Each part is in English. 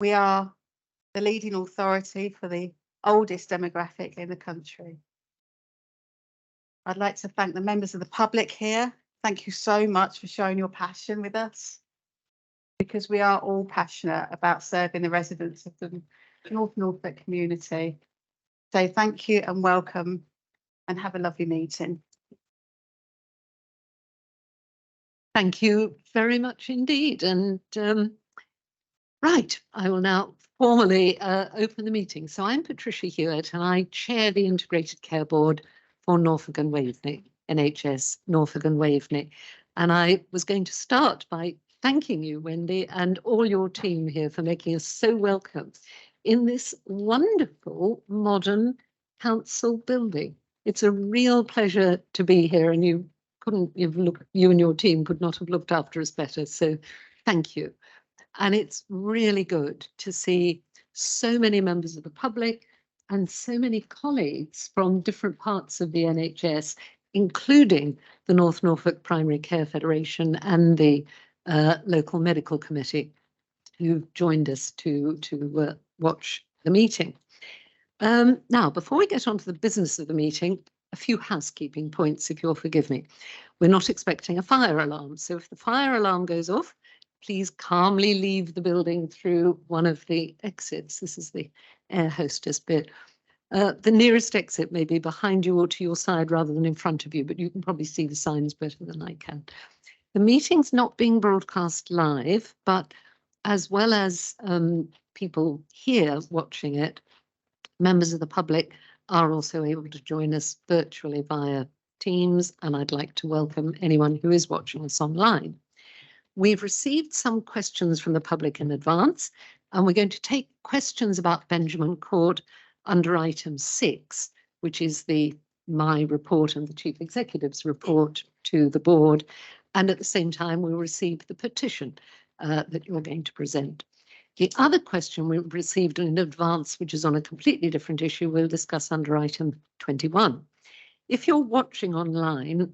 We are the leading authority for the oldest demographic in the country. I'd like to thank the members of the public here. Thank you so much for showing your passion with us, because we are all passionate about serving the residents of the North Norfolk community. So thank you and welcome, and have a lovely meeting. Thank you very much indeed. And right, I will now formally open the meeting. So I'm Patricia Hewitt and I chair the Integrated Care Board for Norfolk and Waveney, NHS Norfolk and Waveney. And I was going to start by thanking you, Wendy, and all your team here for making us so welcome in this wonderful modern council building. It's a real pleasure to be here, and you and your team could not have looked after us better. So thank you. And it's really good to see so many members of the public and so many colleagues from different parts of the NHS, including the North Norfolk Primary Care Federation and the local medical committee, who've joined us to watch the meeting. Now, before we get on to the business of the meeting, a few housekeeping points, if you'll forgive me. We're not expecting a fire alarm, so if the fire alarm goes off, please calmly leave the building through one of the exits. This is the air hostess bit. The nearest exit may be behind you or to your side rather than in front of you, but you can probably see the signs better than I can. The meeting's not being broadcast live, but as well as people here watching it, members of the public are also able to join us virtually via Teams, and I'd like to welcome anyone who is watching us online. We've received some questions from the public in advance, and we're going to take questions about Benjamin Court under item 6, which is my report and the Chief Executive's report to the board. And at the same time, we'll receive the petition that you're going to present. The other question we received in advance, which is on a completely different issue, we'll discuss under item 21. If you're watching online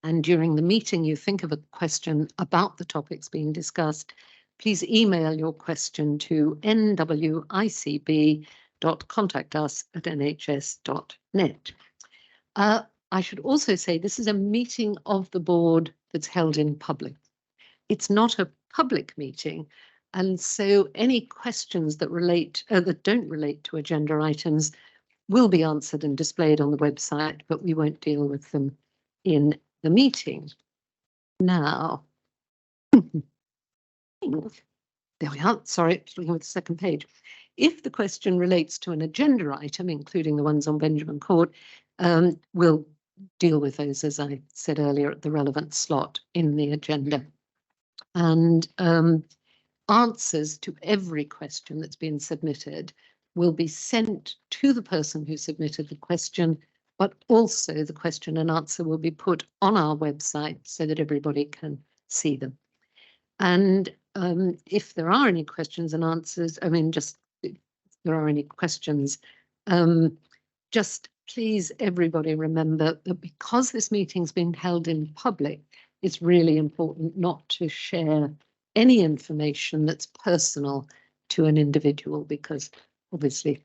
and during the meeting you think of a question about the topics being discussed, please email your question to nwicb.contactus@nhs.net. I should also say this is a meeting of the board that's held in public. It's not a public meeting, and so any questions that don't relate to agenda items will be answered and displayed on the website, but we won't deal with them in the meeting. Now, there we are. Sorry, looking at the second page. If the question relates to an agenda item, including the ones on Benjamin Court, we'll deal with those, as I said earlier, at the relevant slot in the agenda. And answers to every question that's been submitted will be sent to the person who submitted the question, but also the question and answer will be put on our website so that everybody can see them. And if there are any questions and answers, just if there are any questions, just please everybody remember that because this meeting's been held in public, it's really important not to share any information that's personal to an individual, because obviously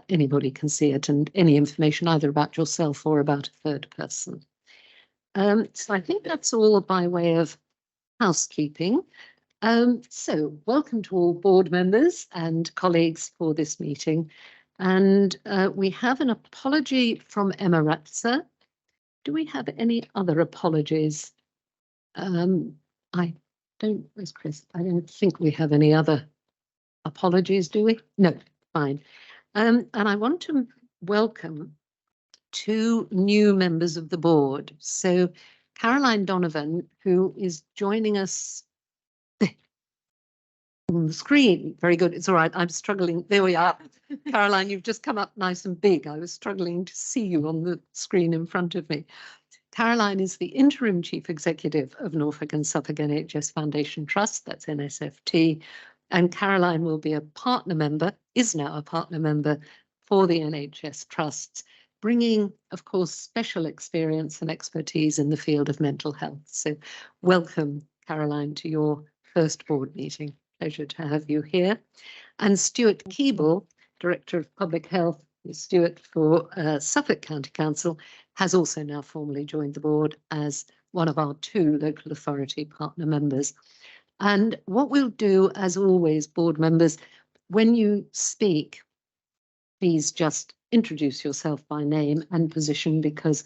anybody can see it, and any information either about yourself or about a third person. So I think that's all by way of housekeeping. So welcome to all board members and colleagues for this meeting. And we have an apology from Emma Ratzer. Do we have any other apologies? Where's Chris? I don't think we have any other apologies, do we? No, fine. And I want to welcome 2 new members of the board. So Caroline Donovan, who is joining us on the screen. Very good. It's all right. I'm struggling. There we are. Caroline, you've just come up nice and big. I was struggling to see you on the screen in front of me. Caroline is the interim chief executive of Norfolk and Suffolk NHS Foundation Trust, that's NSFT, and Caroline will be a partner member, is now a partner member for the NHS Trusts, bringing, of course, special experience and expertise in the field of mental health. So welcome, Caroline, to your first board meeting. pleasure to have you here. And Stuart Keeble, Director of Public Health, Stuart for Suffolk County Council, has also now formally joined the board as one of our 2 local authority partner members. And what we'll do, as always, board members, when you speak, please just introduce yourself by name and position, because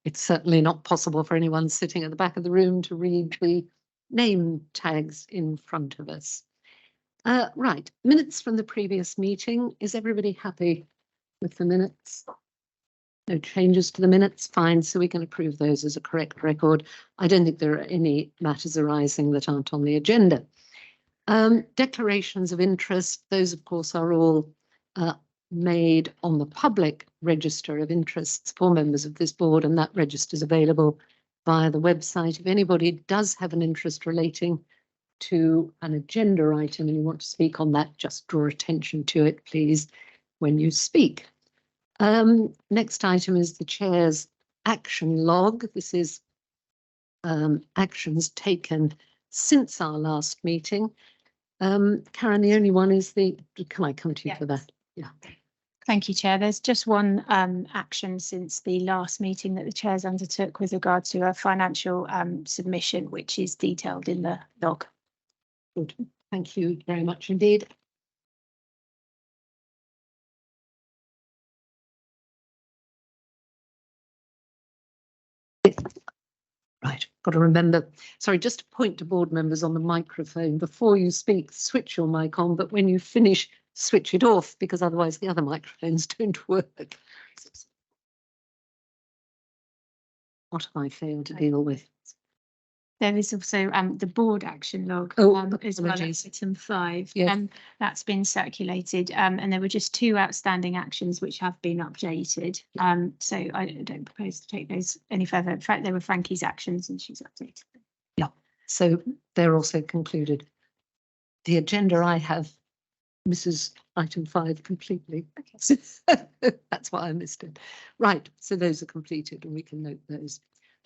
it's certainly not possible for anyone sitting at the back of the room to read the name tags in front of us. Right, minutes from the previous meeting. Is everybody happy with the minutes? No changes to the minutes? Fine, so we can approve those as a correct record. I don't think there are any matters arising that aren't on the agenda. Declarations of interest, those of course are all made on the public register of interests for members of this board, and that register is available via the website. If anybody does have an interest relating to an agenda item and you want to speak on that, just draw attention to it, please, when you speak. Next item is the Chair's action log. This is actions taken since our last meeting. Karen, the only one is can I come to you for that? Yeah. Thank you, Chair. There's just one action since the last meeting that the Chair's undertook with regard to a financial submission, which is detailed in the log. Good. Thank you very much indeed. Right, got to remember, sorry, just a point to board members on the microphone. Before you speak, switch your mic on, but when you finish, switch it off, because otherwise the other microphones don't work. What have I failed to deal with? There is also the board action log as well as item 5. Yes. That's been circulated, and there were just 2 outstanding actions which have been updated. So I don't propose to take those any further. In fact, they were Frankie's actions and she's updated them. Yeah, so they're also concluded. The agenda I have misses item 5 completely. Okay. That's why I missed it. Right, so those are completed and we can note those.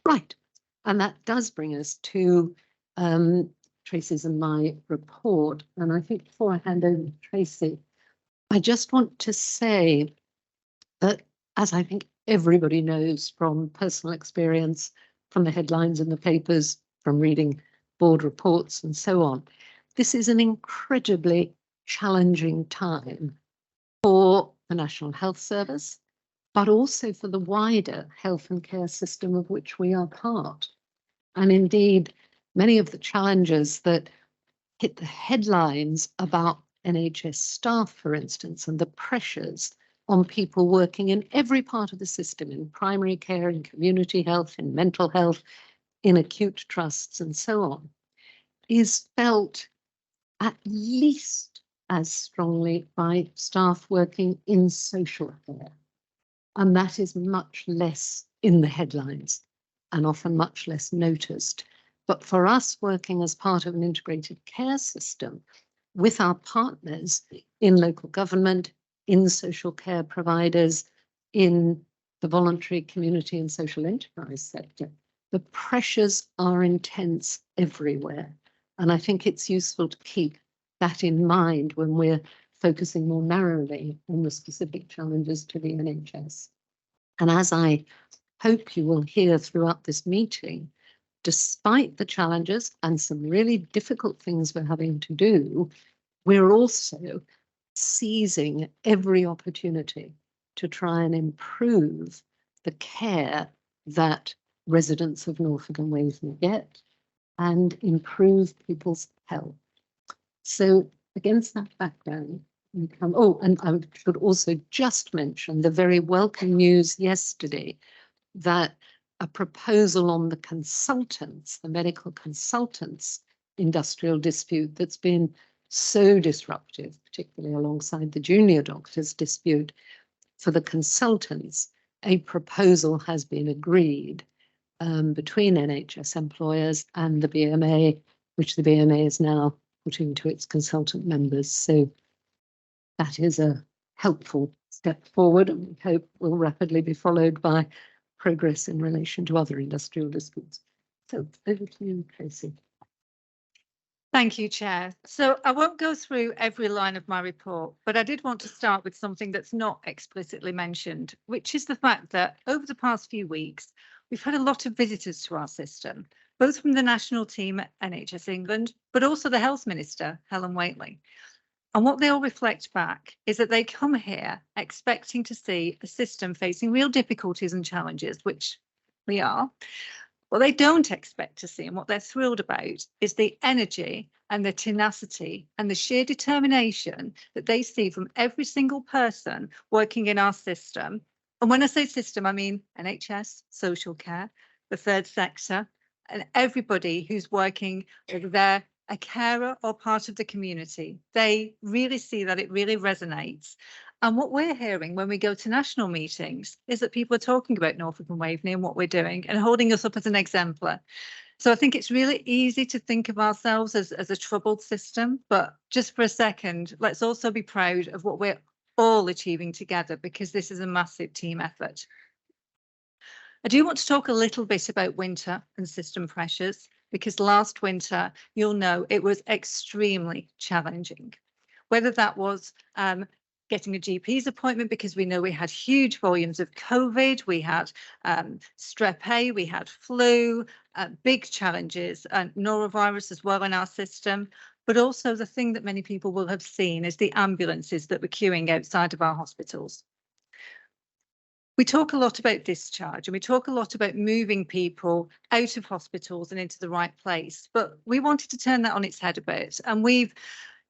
Right. And that does bring us to Tracy's and my report. And I think before I hand over to Tracy, I just want to say that, as I think everybody knows from personal experience, from the headlines in the papers, from reading board reports and so on, this is an incredibly challenging time for the National Health Service, but also for the wider health and care system of which we are part. And indeed, many of the challenges that hit the headlines about NHS staff, for instance, and the pressures on people working in every part of the system, in primary care, in community health, in mental health, in acute trusts, and so on, is felt at least as strongly by staff working in social care. And that is much less in the headlines and often much less noticed. But for us working as part of an integrated care system with our partners in local government, in social care providers, in the voluntary community and social enterprise sector, the pressures are intense everywhere. And I think it's useful to keep that in mind when we're focusing more narrowly on the specific challenges to the NHS. And as I hope you will hear throughout this meeting, despite the challenges and some really difficult things we're having to do, we're also seizing every opportunity to try and improve the care that residents of Norfolk and Wales will get and improve people's health. So against that background, we come, and I should also just mention the very welcome news yesterday that a proposal on the consultants, the medical consultants industrial dispute that's been so disruptive, particularly alongside the junior doctors dispute for the consultants, a proposal has been agreed between NHS employers and the BMA, which the BMA is now putting to its consultant members. So that is a helpful step forward, and we hope will rapidly be followed by progress in relation to other industrial disputes. So over to you, Tracy. Thank you, Chair. So I won't go through every line of my report, but I did want to start with something that's not explicitly mentioned, which is the fact that over the past few weeks, we've had a lot of visitors to our system, both from the national team at NHS England, but also the Health Minister, Helen Whately. And what they all reflect back is that they come here expecting to see a system facing real difficulties and challenges, which we are. What they don't expect to see and what they're thrilled about is the energy and the tenacity and the sheer determination that they see from every single person working in our system. And when I say system, I mean NHS, social care, the third sector, and everybody who's working, whether they're a carer or part of the community. They really see that it really resonates. And what we're hearing when we go to national meetings is that people are talking about Norfolk and Waveney and what we're doing and holding us up as an exemplar. So I think it's really easy to think of ourselves as a troubled system, but just for a second, let's also be proud of what we're all achieving together, because this is a massive team effort. I do want to talk a little bit about winter and system pressures, because last winter, you'll know, it was extremely challenging. Whether that was getting a GP's appointment, because we know we had huge volumes of COVID, we had strep A, we had flu, big challenges, and norovirus as well in our system. But also the thing that many people will have seen is the ambulances that were queuing outside of our hospitals. We talk a lot about discharge and we talk a lot about moving people out of hospitals and into the right place, but we wanted to turn that on its head a bit, and we've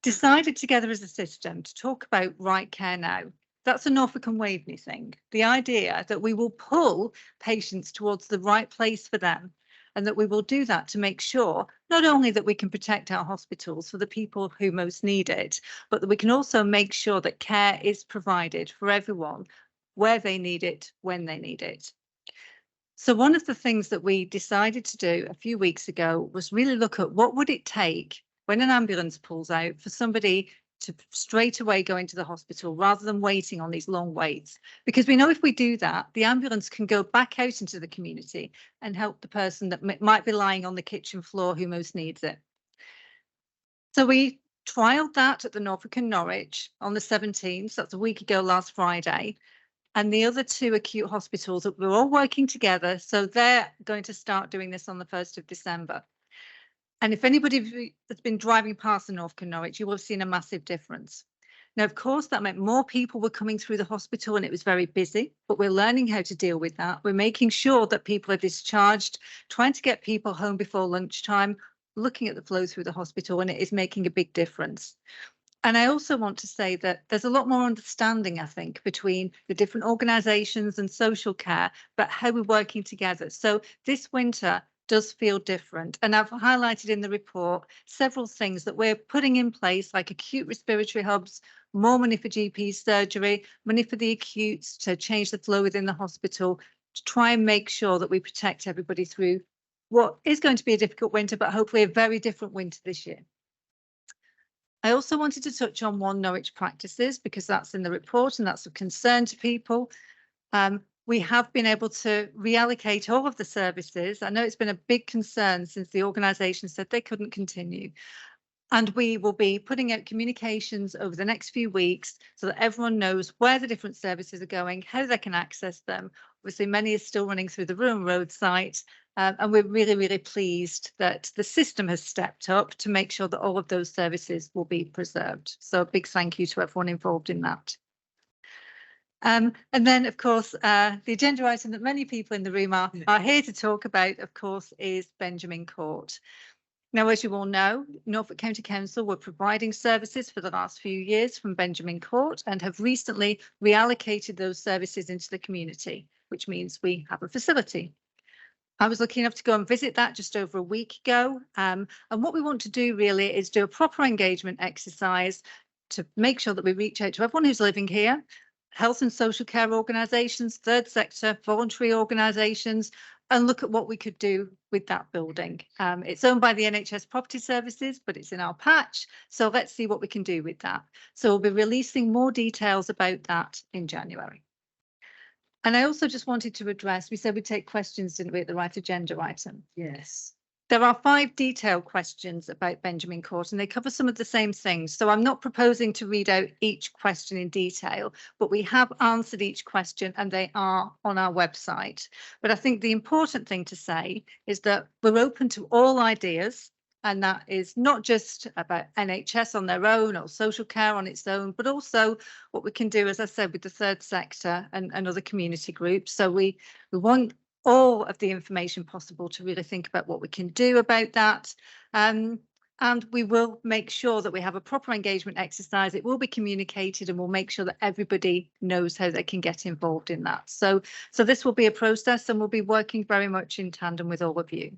decided together as a system to talk about right care now. That's a Norfolk and Waveney thing. The idea that we will pull patients towards the right place for them, and that we will do that to make sure not only that we can protect our hospitals for the people who most need it, but that we can also make sure that care is provided for everyone where they need it, when they need it. So one of the things that we decided to do a few weeks ago was really look at what would it take when an ambulance pulls out for somebody to straight away go into the hospital rather than waiting on these long waits. Because we know if we do that, the ambulance can go back out into the community and help the person that might be lying on the kitchen floor who most needs it. So we trialled that at the Norfolk and Norwich on the 17th, so that's a week ago last Friday. And the other two acute hospitals, we're all working together, so they're going to start doing this on the 1st of December. And if anybody has been driving past the Norfolk and Norwich, you will have seen a massive difference. Now, of course, that meant more people were coming through the hospital and it was very busy, but we're learning how to deal with that. We're making sure that people are discharged, trying to get people home before lunchtime, looking at the flow through the hospital, and it is making a big difference. And I also want to say that there's a lot more understanding, I think, between the different organisations and social care about how we're working together. So this winter does feel different. And I've highlighted in the report several things that we're putting in place, like acute respiratory hubs, more money for GP surgery, money for the acutes to change the flow within the hospital, to try and make sure that we protect everybody through what is going to be a difficult winter, but hopefully a very different winter this year. I also wanted to touch on One Norwich practices, because that's in the report and that's of concern to people. We have been able to reallocate all of the services. I know it's been a big concern since the organisation said they couldn't continue. And we will be putting out communications over the next few weeks so that everyone knows where the different services are going, how they can access them. Obviously, many are still running through the Ruin Road site. And we're really, really pleased that the system has stepped up to make sure that all of those services will be preserved. So a big thank you to everyone involved in that. And then, of course, the agenda item that many people in the room are here to talk about, of course, is Benjamin Court. Now, as you all know, Norfolk County Council were providing services for the last few years from Benjamin Court and have recently reallocated those services into the community, which means we have a facility. I was lucky enough to go and visit that just over a week ago. And what we want to do really is do a proper engagement exercise to make sure that we reach out to everyone who's living here, health and social care organisations, third sector, voluntary organisations, and look at what we could do with that building. It's owned by the NHS Property Services, but it's in our patch. So let's see what we can do with that. So we'll be releasing more details about that in January. And I also just wanted to address, we said we'd take questions, didn't we, at the right agenda item? Yes. There are 5 detailed questions about Benjamin Court, and they cover some of the same things. So I'm not proposing to read out each question in detail, but we have answered each question and they are on our website. But I think the important thing to say is that we're open to all ideas, and that is not just about NHS on their own or social care on its own, but also what we can do, as I said, with the third sector and other community groups. So we want all of the information possible to really think about what we can do about that. And we will make sure that we have a proper engagement exercise. It will be communicated and we'll make sure that everybody knows how they can get involved in that. So this will be a process and we'll be working very much in tandem with all of you.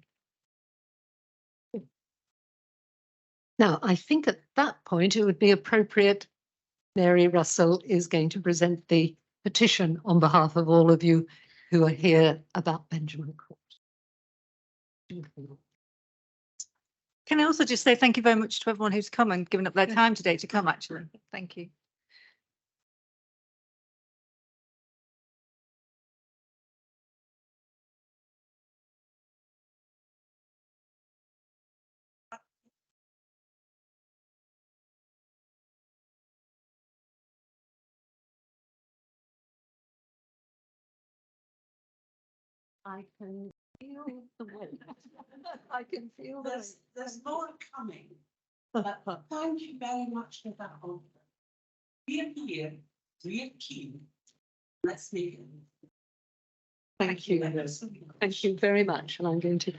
Now, I think at that point it would be appropriate, Mary Russell is going to present the petition on behalf of all of you who are here about Benjamin Court. Can I also just say thank you very much to everyone who's come and given up their time today to come, actually. Thank you. I can feel the wind. I can feel There's more coming. But thank you very much for that offer. We are here, we are keen. Let's make it. Thank you. Thank you very much. And I'm going to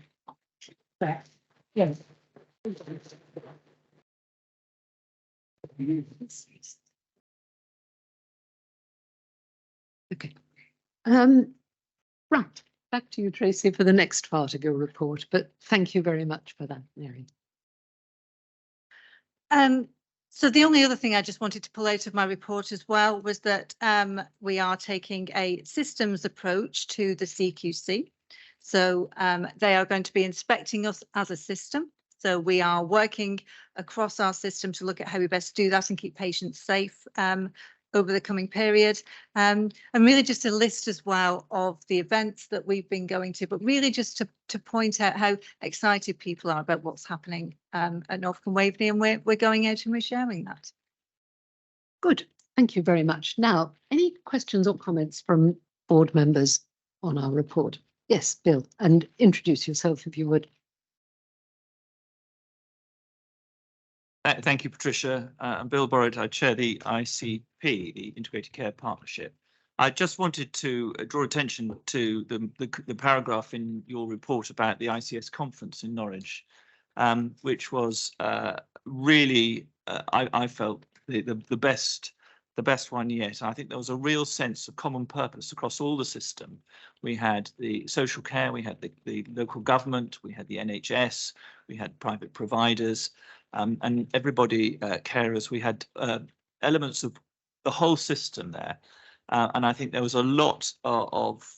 back. Yes. Okay. Right. Back to you, Tracy, for the next part of your report. But thank you very much for that, Mary. So the only other thing I just wanted to pull out of my report as well was that we are taking a systems approach to the CQC. So they are going to be inspecting us as a system. So we are working across our system to look at how we best do that and keep patients safe over the coming period. And really just a list as well of the events that we've been going to, but really just to point out how excited people are about what's happening at Norfolk and Waveney, and we're going out and we're sharing that. Good. Thank you very much. Now, any questions or comments from board members on our report? Yes, Bill, and introduce yourself if you would. Thank you, Patricia. I'm Bill Borrett. I chair the ICP, the Integrated Care Partnership. I just wanted to draw attention to the paragraph in your report about the ICS conference in Norwich, which was really, I felt, the best one yet. I think there was a real sense of common purpose across all the system. We had the social care, we had the local government, we had the NHS, we had private providers. And everybody, carers, we had elements of the whole system there. And I think there was a lot of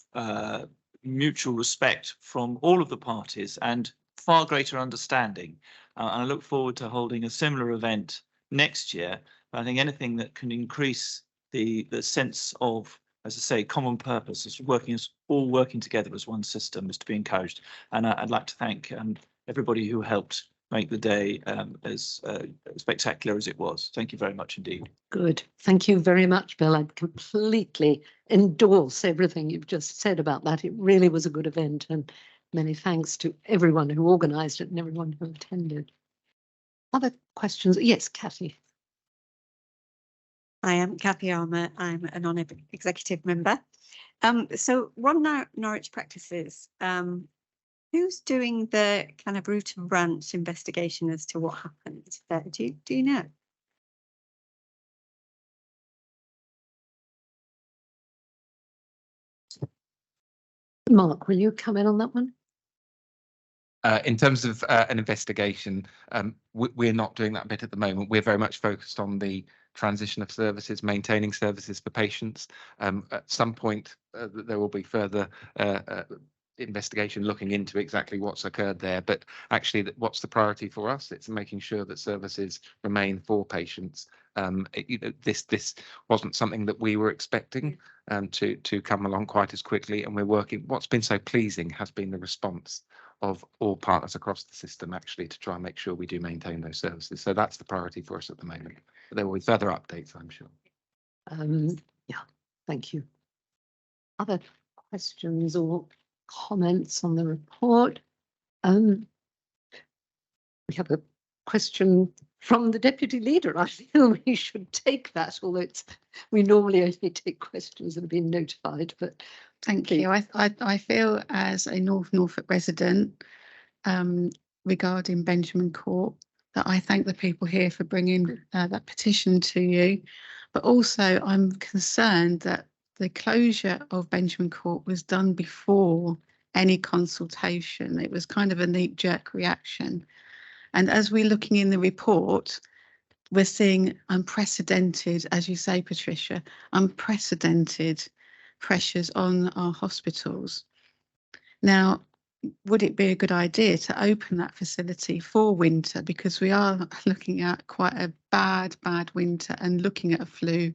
mutual respect from all of the parties and far greater understanding. And I look forward to holding a similar event next year. But I think anything that can increase the sense of, as I say, common purpose, as all working together as one system, is to be encouraged. And I'd like to thank everybody who helped make the day as spectacular as it was. Thank you very much indeed. Good. Thank you very much, Bill. I completely endorse everything you've just said about that. It really was a good event, and many thanks to everyone who organised it and everyone who attended. Other questions? Yes, Kathy. I am Kathy Armour. I'm a non-executive member. So One Norwich Practices, who's doing the kind of root and branch investigation as to what happened there? Do you know? Mark, will you come in on that one? In terms of an investigation, we're not doing that bit at the moment. We're very much focused on the transition of services, maintaining services for patients. At some point, there will be further investigation looking into exactly what's occurred there. But actually, what's the priority for us? It's making sure that services remain for patients. This wasn't something that we were expecting to come along quite as quickly, and we're working. What's been so pleasing has been the response of all partners across the system actually to try and make sure we do maintain those services. So that's the priority for us at the moment. But there will be further updates, I'm sure. Yeah, thank you. Other questions or comments on the report? We have a question from the deputy leader. I feel we should take that, although we normally only take questions that have been notified, but Thank please. you. I feel as a North Norfolk resident regarding Benjamin Court that I thank the people here for bringing that petition to you. But also I'm concerned that the closure of Benjamin Court was done before any consultation. It was kind of a knee-jerk reaction. And as we're looking in the report, we're seeing unprecedented, as you say, Patricia, unprecedented pressures on our hospitals. Now, would it be a good idea to open that facility for winter? Because we are looking at quite a bad winter and looking at a flu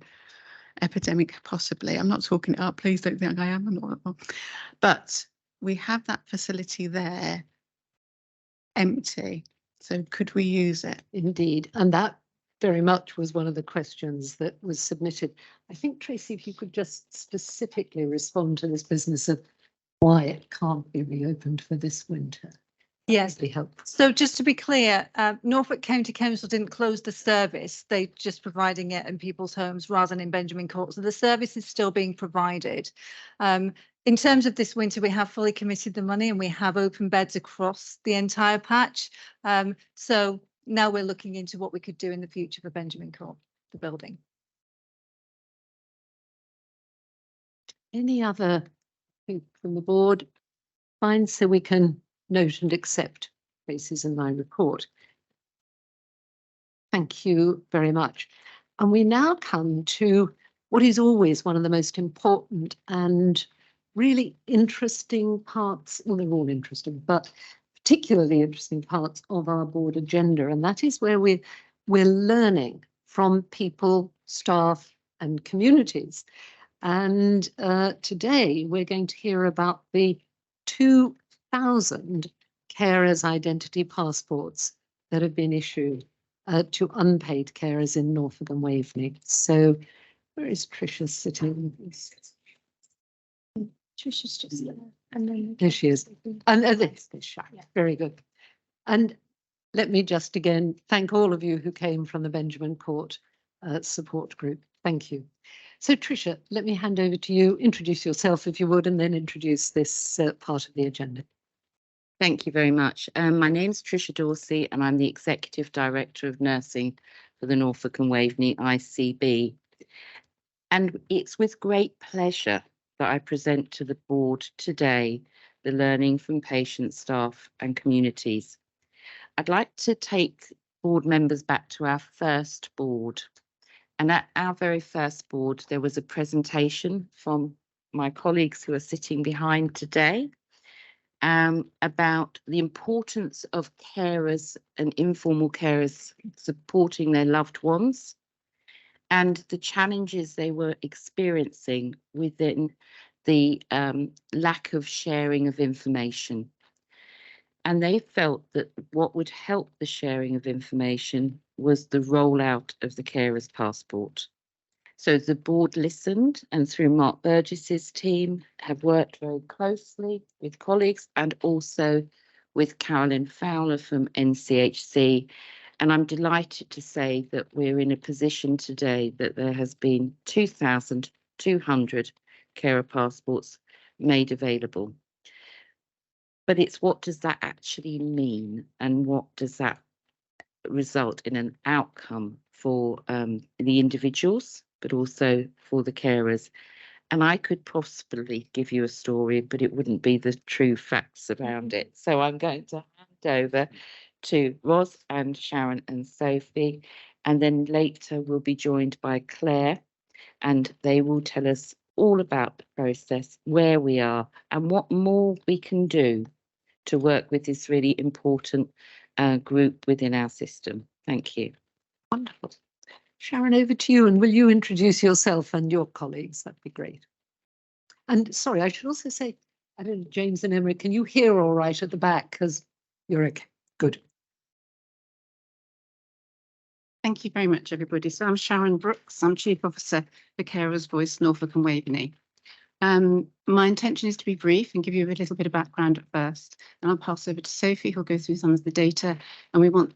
epidemic possibly. I'm not talking it up, please don't think I am. I'm not. But we have that facility there empty. So could we use it? Indeed, and that very much was one of the questions that was submitted. I think, Tracy, if you could just specifically respond to this business of why it can't be reopened for this winter. Yes. That'd be helpful. So just to be clear, Norfolk County Council didn't close the service. They just providing it in people's homes rather than in Benjamin Court. So the service is still being provided. In terms of this winter, we have fully committed the money and we have open beds across the entire patch. So now we're looking into what we could do in the future for Benjamin Court, the building. Any other thing from the board? Fine, so we can note and accept places in my report. Thank you very much. And we now come to what is always one of the most important and really interesting parts, well, they're all interesting, but particularly interesting parts of our board agenda. And that is where we're learning from people, staff and communities. And today we're going to hear about the 2,000 carers' identity passports that have been issued to unpaid carers in Norfolk and Waveney. So where is Tricia sitting? Trisha's just there. And then There she is. And this shot. Very good. And let me just again thank all of you who came from the Benjamin Court support group. Thank you. So Tricia, let me hand over to you. Introduce yourself if you would, and then introduce this part of the agenda. Thank you very much. My name's Tricia Dorsey and I'm the Executive Director of Nursing for the Norfolk and Waveney ICB. And it's with great pleasure that I present to the board today the learning from patients, staff and communities. I'd like to take board members back to our first board. And at our very first board, there was a presentation from my colleagues who are sitting behind today about the importance of carers and informal carers supporting their loved ones and the challenges they were experiencing within the lack of sharing of information. And they felt that what would help the sharing of information was the rollout of the carer's passport. So the board listened and through Mark Burgess's team have worked very closely with colleagues and also with Carolyn Fowler from NCHC. And I'm delighted to say that we're in a position today that there has been 2,200 carer passports made available. But it's what does that actually mean and what does that result in an outcome for the individuals, but also for the carers. And I could possibly give you a story, but it wouldn't be the true facts around it. So I'm going to hand over to Ros and Sharon and Sophie, and then later we'll be joined by Claire, and they will tell us all about the process, where we are, and what more we can do to work with this really important group within our system. Thank you. Wonderful. Sharon, over to you, and will you introduce yourself and your colleagues? That'd be great. And sorry, I should also say, I don't know, James and Emma, can you hear all right at the back? Because you're okay. Good. Thank you very much, everybody. So I'm Sharon Brooks. I'm Chief Officer for Carers Voice Norfolk and Waveney. My intention is to be brief and give you a little bit of background at first, and I'll pass over to Sophie, who'll go through some of the data, and we want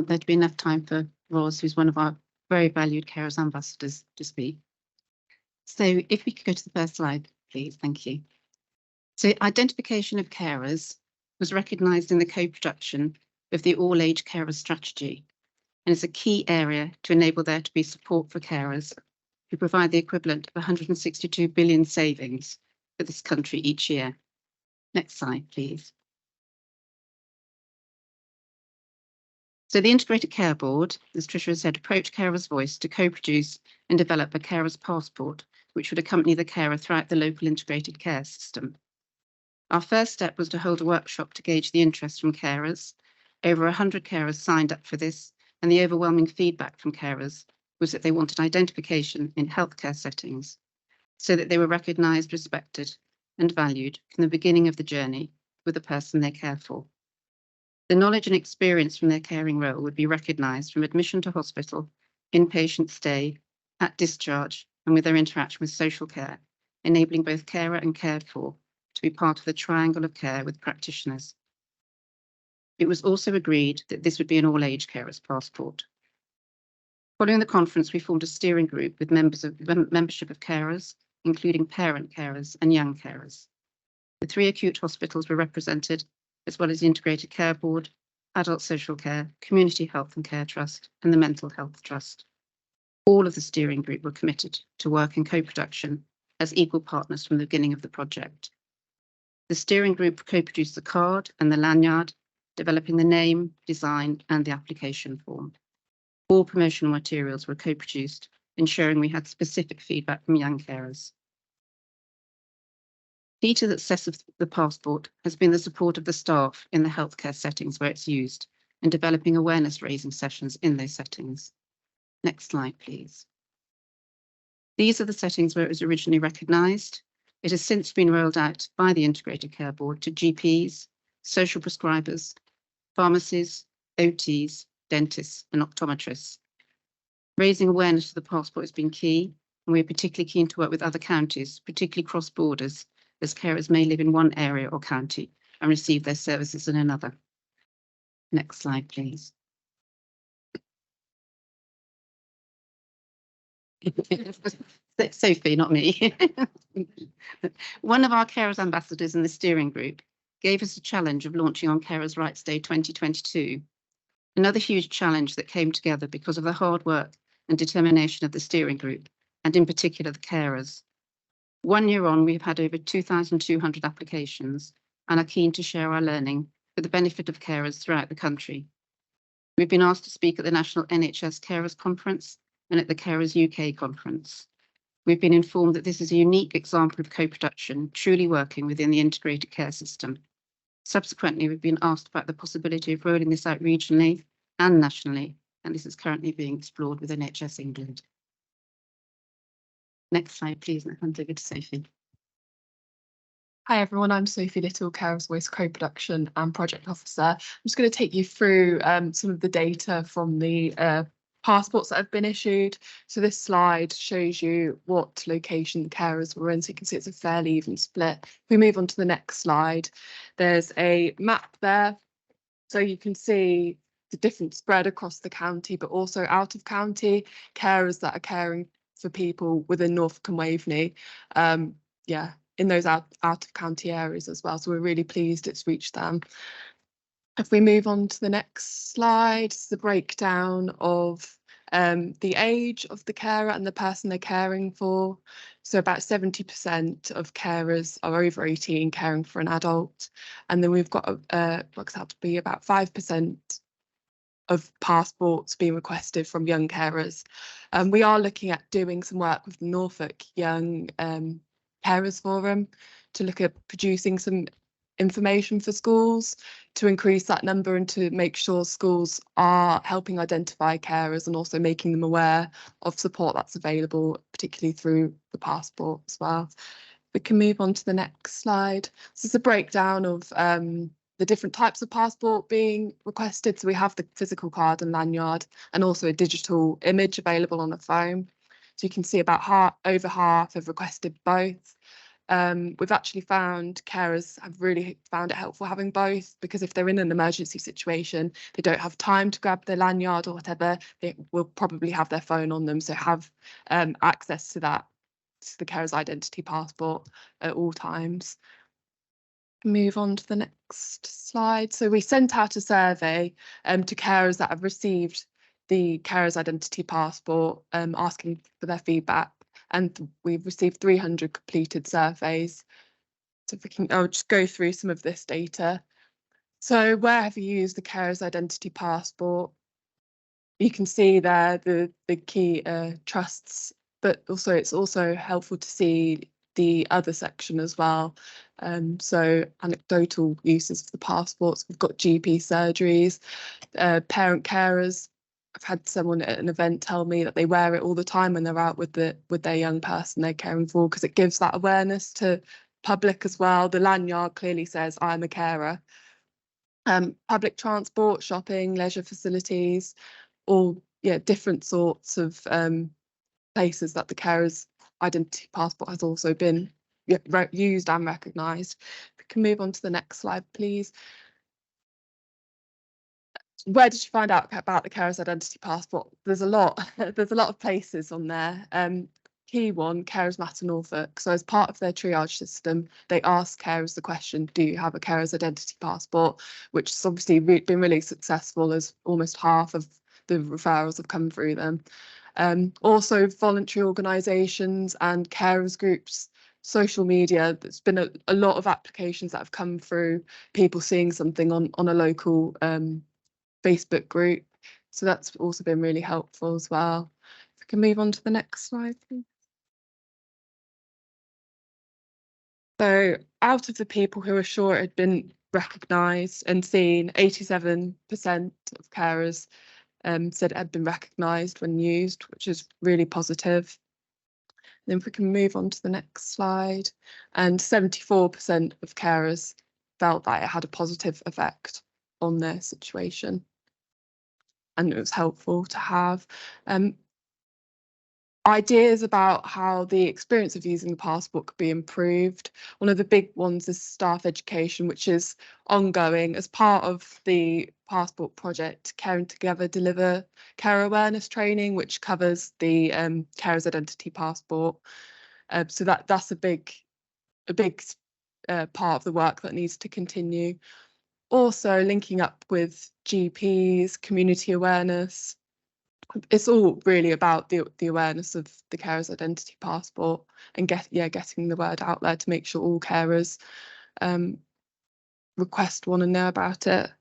there to be enough time for Roz, who's one of our very valued Carers ambassadors, to speak. So if we could go to the first slide, please. Thank you. So identification of carers was recognised in the co-production of the all-age carers strategy, and is a key area to enable there to be support for carers who provide the equivalent of 162 billion savings for this country each year. Next slide, please. So the Integrated Care Board, as Tricia has said, approached Carers Voice to co-produce and develop a carers passport, which would accompany the carer throughout the local integrated care system. Our first step was to hold a workshop to gauge the interest from carers. Over 100 carers signed up for this, and the overwhelming feedback from carers was that they wanted identification in healthcare settings so that they were recognised, respected and valued from the beginning of the journey with the person they care for. The knowledge and experience from their caring role would be recognised from admission to hospital, inpatient stay, at discharge, and with their interaction with social care, enabling both carer and cared for to be part of the triangle of care with practitioners. It was also agreed that this would be an all-age carers passport. Following the conference, we formed a steering group with membership of carers, including parent carers and young carers. The 3 acute hospitals were represented, as well as the Integrated Care Board, Adult Social Care, Community Health and Care Trust, and the Mental Health Trust. All of the steering group were committed to work in co-production as equal partners from the beginning of the project. The steering group co-produced the card and the lanyard, developing the name, design, and the application form. All promotional materials were co-produced, ensuring we had specific feedback from young carers. Key to the success of the passport has been the support of the staff in the healthcare settings where it's used, and developing awareness raising sessions in those settings. Next slide, please. These are the settings where it was originally recognised. It has since been rolled out by the Integrated Care Board to GPs, social prescribers, pharmacies, OTs, dentists and optometrists. Raising awareness of the passport has been key, and we are particularly keen to work with other counties, particularly cross borders, as carers may live in one area or county and receive their services in another. Next slide, please. Sophie, not me. One of our carers ambassadors in the steering group gave us a challenge of launching on Carers Rights Day 2022. Another huge challenge that came together because of the hard work and determination of the steering group, and in particular the carers. 1 year on, we've had over 2,200 applications and are keen to share our learning for the benefit of carers throughout the country. We've been asked to speak at the National NHS Carers Conference and at the Carers UK Conference. We've been informed that this is a unique example of co-production truly working within the integrated care system. Subsequently, we've been asked about the possibility of rolling this out regionally and nationally, and this is currently being explored with NHS England. Next slide, please, and I'll hand over to Sophie. Hi everyone, I'm Sophie Little, Carers Voice Co-Production and Project Officer. I'm just going to take you through some of the data from the passports that have been issued. So this slide shows you what location the carers were in, so you can see it's a fairly even split. If we move on to the next slide, there's a map there, so you can see the different spread across the county, but also out of county carers that are caring for people within Norfolk and Waveney. In those out of county areas as well. So we're really pleased it's reached them. If we move on to the next slide, it's the breakdown of the age of the carer and the person they're caring for. So about 70% of carers are over 18 caring for an adult. And then we've got works out to be about 5% of passports being requested from young carers. We are looking at doing some work with the Norfolk Young Carers Forum to look at producing some information for schools to increase that number and to make sure schools are helping identify carers and also making them aware of support that's available, particularly through the passport as well. We can move on to the next slide. This is a breakdown of the different types of passport being requested. So we have the physical card and lanyard, and also a digital image available on a phone. So you can see about over half have requested both. We've actually found carers have really found it helpful having both, because if they're in an emergency situation, they don't have time to grab their lanyard or whatever, they will probably have their phone on them. So have access to that, to the carer's identity passport at all times. Move on to the next slide. So we sent out a survey to carers that have received the carer's identity passport, asking for their feedback, and we've received 300 completed surveys. So if we can, I'll just go through some of this data. So where have you used the carer's identity passport? You can see there the key trusts, but also it's also helpful to see the other section as well. So anecdotal uses of the passports. We've got GP surgeries, parent carers. I've had someone at an event tell me that they wear it all the time when they're out with their young person they're caring for, because it gives that awareness to public as well. The lanyard clearly says I'm a carer. Public transport, shopping, leisure facilities, all different sorts of places that the carer's identity passport has also been used and recognised. We can move on to the next slide, please. Where did you find out about the carer's identity passport? There's a lot. There's a lot of places on there. Key one, Carers Matter Norfolk. So as part of their triage system, they ask carers the question, do you have a carer's identity passport? Which has obviously been really successful, as almost half of the referrals have come through them. Also voluntary organisations and carers groups, social media. There's been a lot of applications that have come through, people seeing something on a local Facebook group. So that's also been really helpful as well. If we can move on to the next slide, please. So out of the people who are sure it had been recognised and seen, 87% of carers said it had been recognised when used, which is really positive. Then if we can move on to the next slide, and 74% of carers felt that it had a positive effect on their situation, and it was helpful to have. Ideas about how the experience of using the passport could be improved. One of the big ones is staff education, which is ongoing as part of the passport project. Caring Together deliver care awareness training, which covers the carer's identity passport. So that's a big part of the work that needs to continue. Also linking up with GPs, community awareness. It's all really about the awareness of the carer's identity passport and getting the word out there to make sure all carers request one and know about it.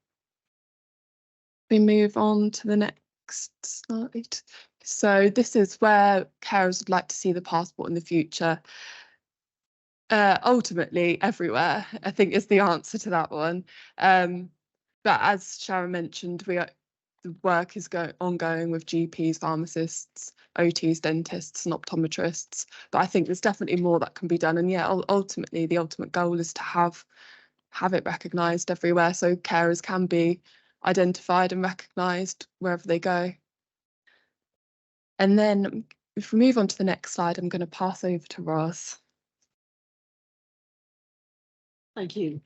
We move on to the next slide. So this is where carers would like to see the passport in the future. Ultimately everywhere, I think, is the answer to that one. But as Sharon mentioned, the work is ongoing with GPs, pharmacists, OTs, dentists and optometrists. But I think there's definitely more that can be done. And ultimately, the ultimate goal is to have it recognised everywhere, so carers can be identified and recognised wherever they go. And then if we move on to the next slide, I'm going to pass over to Roz. Thank you.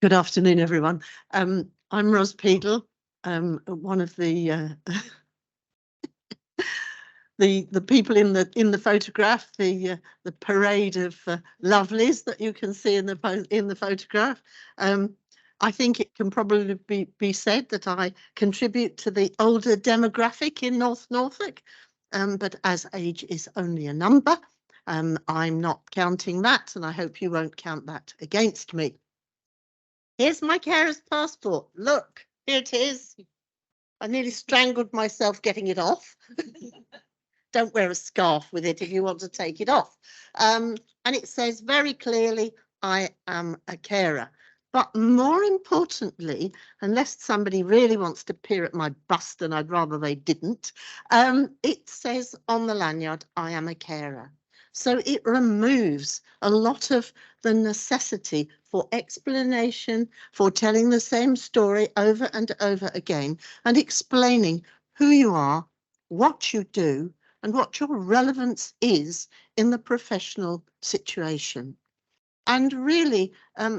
Good afternoon, everyone. I'm Ros Peedle, one of the people in the photograph, the parade of lovelies that you can see in the photograph. I think it can probably be said that I contribute to the older demographic in North Norfolk, but as age is only a number, I'm not counting that, and I hope you won't count that against me. Here's my carer's passport. Look, here it is. I nearly strangled myself getting it off. Don't wear a scarf with it if you want to take it off. And it says very clearly, I am a carer. But more importantly, unless somebody really wants to peer at my bust, and I'd rather they didn't, it says on the lanyard, I am a carer. So it removes a lot of the necessity for explanation, for telling the same story over and over again and explaining who you are, what you do, and what your relevance is in the professional situation. And really,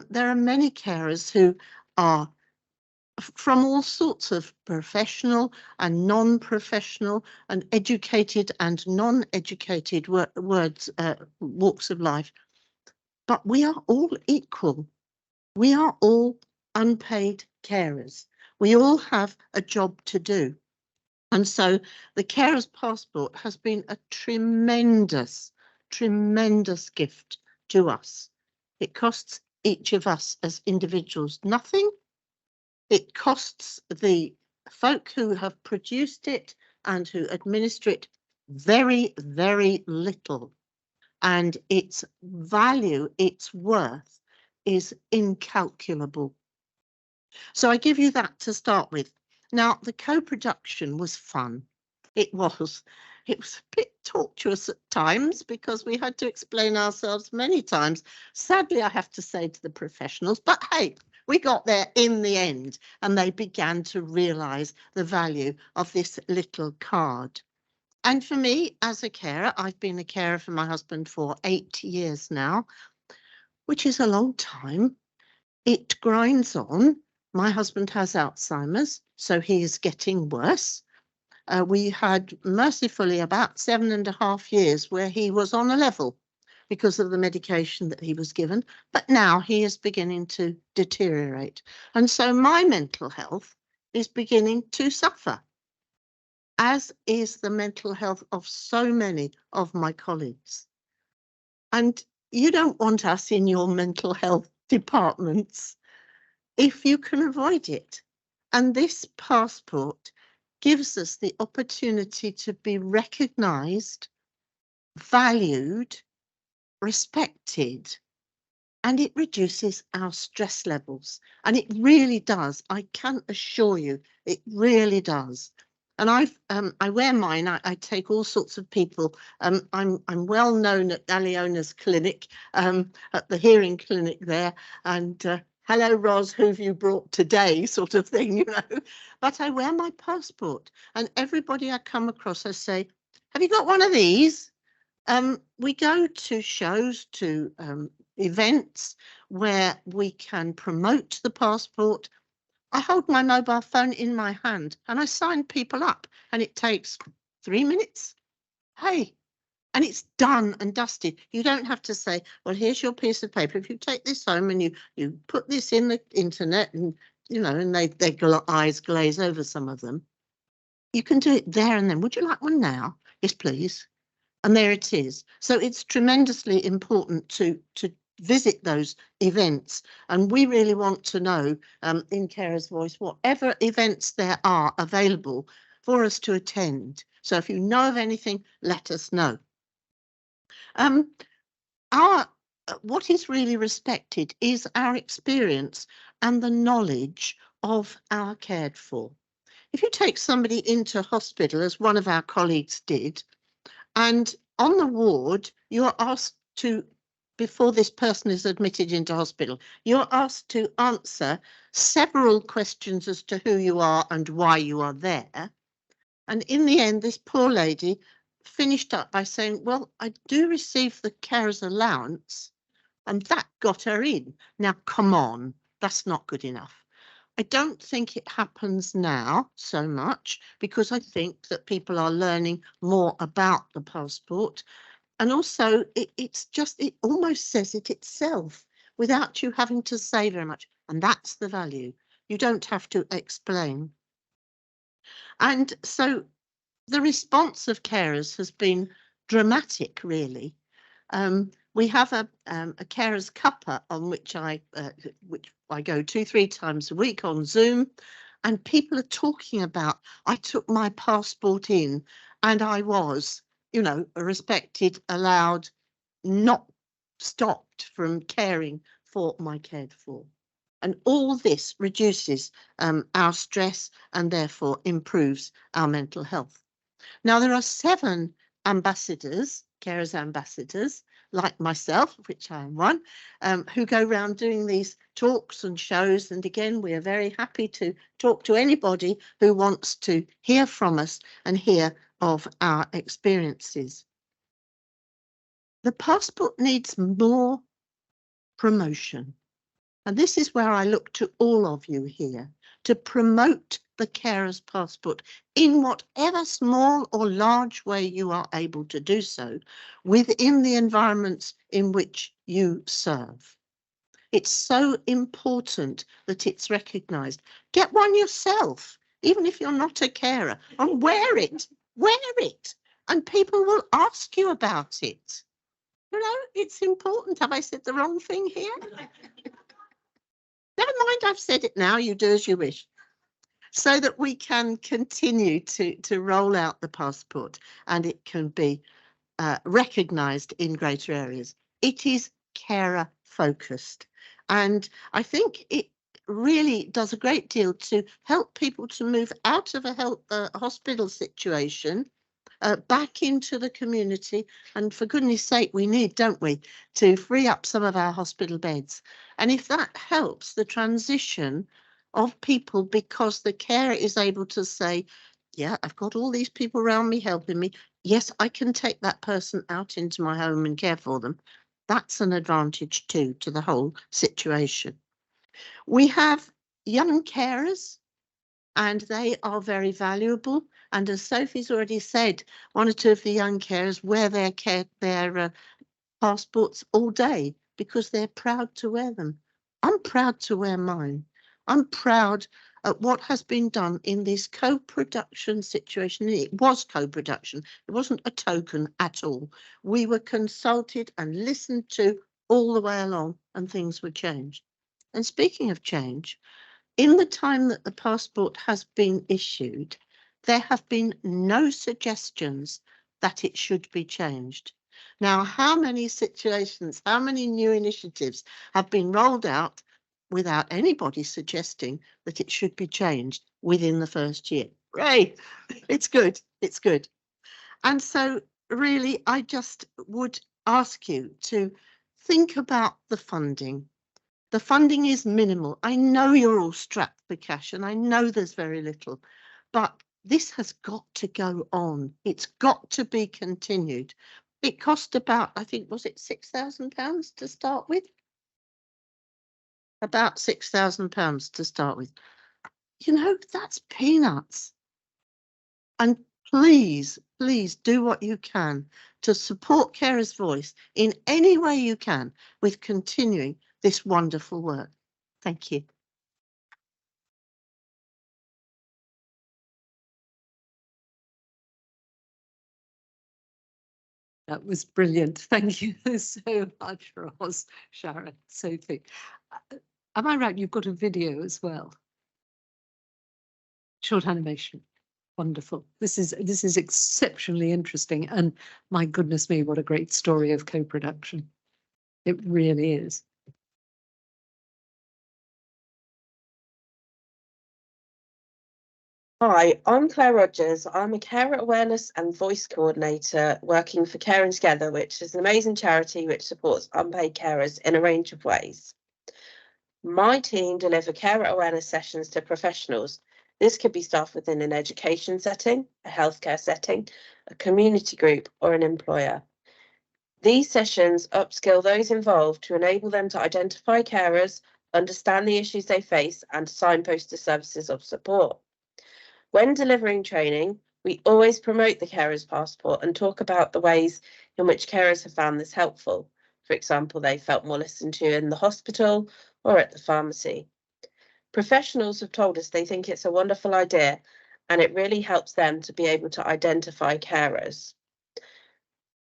there are many carers who are from all sorts of professional and non-professional and educated and non-educated walks of life. But we are all equal. We are all unpaid carers. We all have a job to do. And so the carer's passport has been a tremendous, tremendous gift to us. It costs each of us as individuals nothing. It costs the folk who have produced it and who administer it very, very little. And its value, its worth is incalculable. So I give you that to start with. Now, the co-production was fun. It was a bit tortuous at times because we had to explain ourselves many times. Sadly, I have to say to the professionals, but hey, we got there in the end and they began to realise the value of this little card. And for me, as a carer, I've been a carer for my husband for 8 years now, which is a long time. It grinds on. My husband has Alzheimer's, so he is getting worse. We had mercifully about 7.5 years where he was on a level because of the medication that he was given, but now he is beginning to deteriorate. And so my mental health is beginning to suffer, as is the mental health of so many of my colleagues. And you don't want us in your mental health departments if you can avoid it. And this passport gives us the opportunity to be recognised, valued, respected, and it reduces our stress levels. And it really does. I can assure you, it really does. And I wear mine. I take all sorts of people. I'm well known at Aliona's clinic, at the hearing clinic there. And hello, Ros, who have you brought today, sort of thing, you know. But I wear my passport, and everybody I come across, I say, "Have you got one of these?" We go to shows, to events where we can promote the passport. I hold my mobile phone in my hand and I sign people up, and it takes 3 minutes. Hey, and it's done and dusted. You don't have to say, well, here's your piece of paper. If you take this home and you put this in the internet, and you know, and their eyes glaze over some of them, you can do it there and then. Would you like one now? Yes, please. And there it is. So it's tremendously important to visit those events, and we really want to know in Carer's Voice whatever events there are available for us to attend. So if you know of anything, let us know. What is really respected is our experience and the knowledge of our cared for. If you take somebody into hospital, as one of our colleagues did, and on the ward, you're asked to, before this person is admitted into hospital, you're asked to answer several questions as to who you are and why you are there. And in the end, this poor lady finished up by saying, well, I do receive the carer's allowance, and that got her in. Now, come on, that's not good enough. I don't think it happens now so much, because I think that people are learning more about the passport. And also it almost says it itself without you having to say very much. And that's the value. You don't have to explain. And so the response of carers has been dramatic, really. We have a carers cuppa on which I go 2-3 times a week on Zoom, and people are talking about, I took my passport in and I was, you know, respected, allowed, not stopped from caring for my cared for. And all this reduces our stress and therefore improves our mental health. Now, there are 7 ambassadors, carers ambassadors, like myself, which I am one, who go around doing these talks and shows. And again, we are very happy to talk to anybody who wants to hear from us and hear of our experiences. The passport needs more promotion. And this is where I look to all of you here to promote the carer's passport in whatever small or large way you are able to do so within the environments in which you serve. It's so important that it's recognised. Get one yourself, even if you're not a carer, and wear it, and people will ask you about it. You know, it's important. Have I said the wrong thing here? Never mind, I've said it now, you do as you wish. So that we can continue to roll out the passport and it can be recognised in greater areas. It is carer focused. And I think it really does a great deal to help people to move out of a hospital situation back into the community. And for goodness sake, we need, don't we, to free up some of our hospital beds. And if that helps the transition of people, because the carer is able to say, yeah, I've got all these people around me helping me. Yes, I can take that person out into my home and care for them. That's an advantage too to the whole situation. We have young carers, and they are very valuable. And as Sophie's already said, one or two of the young carers wear their passports all day because they're proud to wear them. I'm proud to wear mine. I'm proud at what has been done in this co-production situation. It was co-production. It wasn't a token at all. We were consulted and listened to all the way along, and things were changed. And speaking of change, in the time that the passport has been issued, there have been no suggestions that it should be changed. Now, how many situations, how many new initiatives have been rolled out without anybody suggesting that it should be changed within the first year? Right, it's good, it's good. And so really, I just would ask you to think about the funding. The funding is minimal. I know you're all strapped for cash and I know there's very little, but this has got to go on. It's got to be continued. It cost about, I think, was it £6,000 to start with? About £6,000 to start with. You know, that's peanuts. And please, please do what you can to support Carer's Voice in any way you can with continuing this wonderful work. Thank you. That was brilliant. Thank you so much, Ross, Sharon, Sophie. Am I right? You've got a video as well. Short animation. Wonderful. This is exceptionally interesting. And my goodness me, what a great story of co-production. It really is. Hi, I'm Claire Rogers. I'm a carer awareness and voice coordinator working for Caring Together, which is an amazing charity which supports unpaid carers in a range of ways. My team deliver carer awareness sessions to professionals. This could be staff within an education setting, a healthcare setting, a community group, or an employer. These sessions upskill those involved to enable them to identify carers, understand the issues they face, and signpost to services of support. When delivering training, we always promote the carer's passport and talk about the ways in which carers have found this helpful. For example, they felt more listened to in the hospital or at the pharmacy. Professionals have told us they think it's a wonderful idea and it really helps them to be able to identify carers.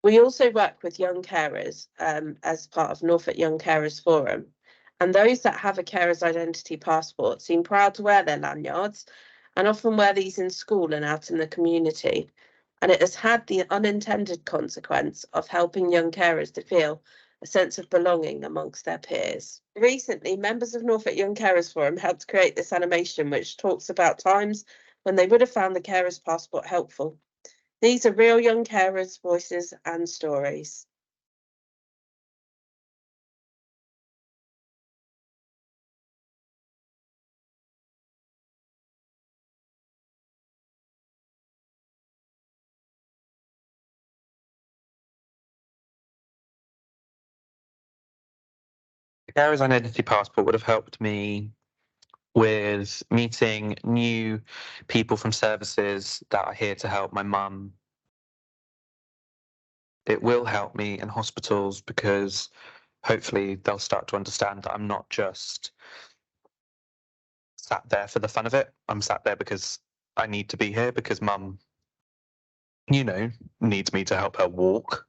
We also work with young carers as part of Norfolk Young Carers Forum, and those that have a carer's identity passport seem proud to wear their lanyards and often wear these in school and out in the community. And it has had the unintended consequence of helping young carers to feel a sense of belonging amongst their peers. Recently, members of Norfolk Young Carers Forum helped create this animation which talks about times when they would have found the carer's passport helpful. These are real young carers' voices and stories. The Carers Identity Passport would have helped me with meeting new people from services that are here to help my mum. It will help me in hospitals because hopefully they'll start to understand that I'm not just sat there for the fun of it. I'm sat there because I need to be here because mum, you know, needs me to help her walk.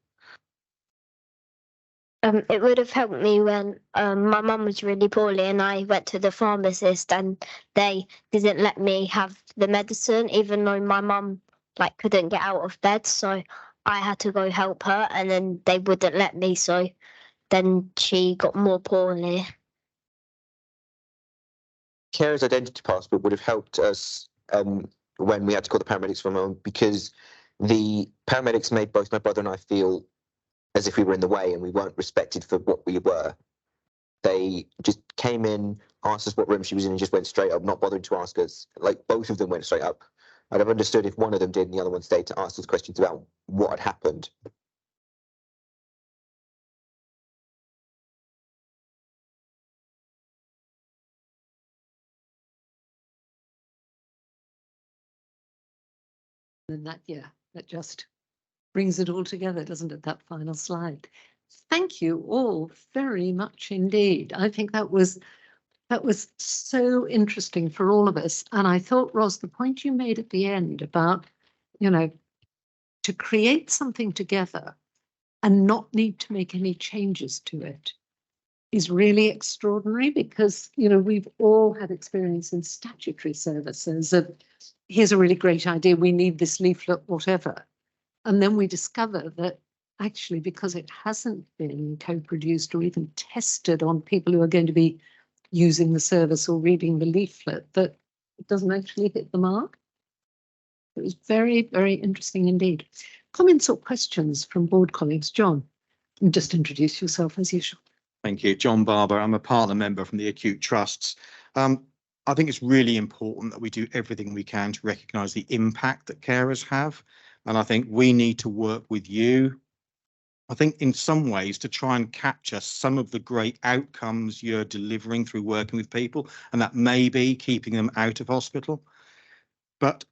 It would have helped me when my mum was really poorly and I went to the pharmacist and they didn't let me have the medicine, even though my mum like couldn't get out of bed. So I had to go help her and then they wouldn't let me. So then she got more poorly. Carers Identity Passport would have helped us when we had to call the paramedics for mum, because the paramedics made both my brother and I feel as if we were in the way and we weren't respected for what we were. They just came in, asked us what room she was in and just went straight up, not bothering to ask us. Like both of them went straight up. I'd have understood if one of them did and the other one stayed to ask us questions about what had happened. And that just brings it all together, doesn't it? That final slide. Thank you all very much indeed. I think that was so interesting for all of us. And I thought, Ros, the point you made at the end about, you know, to create something together and not need to make any changes to it is really extraordinary, because, you know, we've all had experience in statutory services of, here's a really great idea, we need this leaflet, whatever. And then we discover that actually, because it hasn't been co-produced or even tested on people who are going to be using the service or reading the leaflet, that it doesn't actually hit the mark. It was very, very interesting indeed. Comments or questions from board colleagues? John, just introduce yourself as usual. Thank you. John Barber. I'm a partner member from the Acute Trusts. I think it's really important that we do everything we can to recognise the impact that carers have. And I think we need to work with you, I think in some ways, to try and capture some of the great outcomes you're delivering through working with people, and that may be keeping them out of hospital. But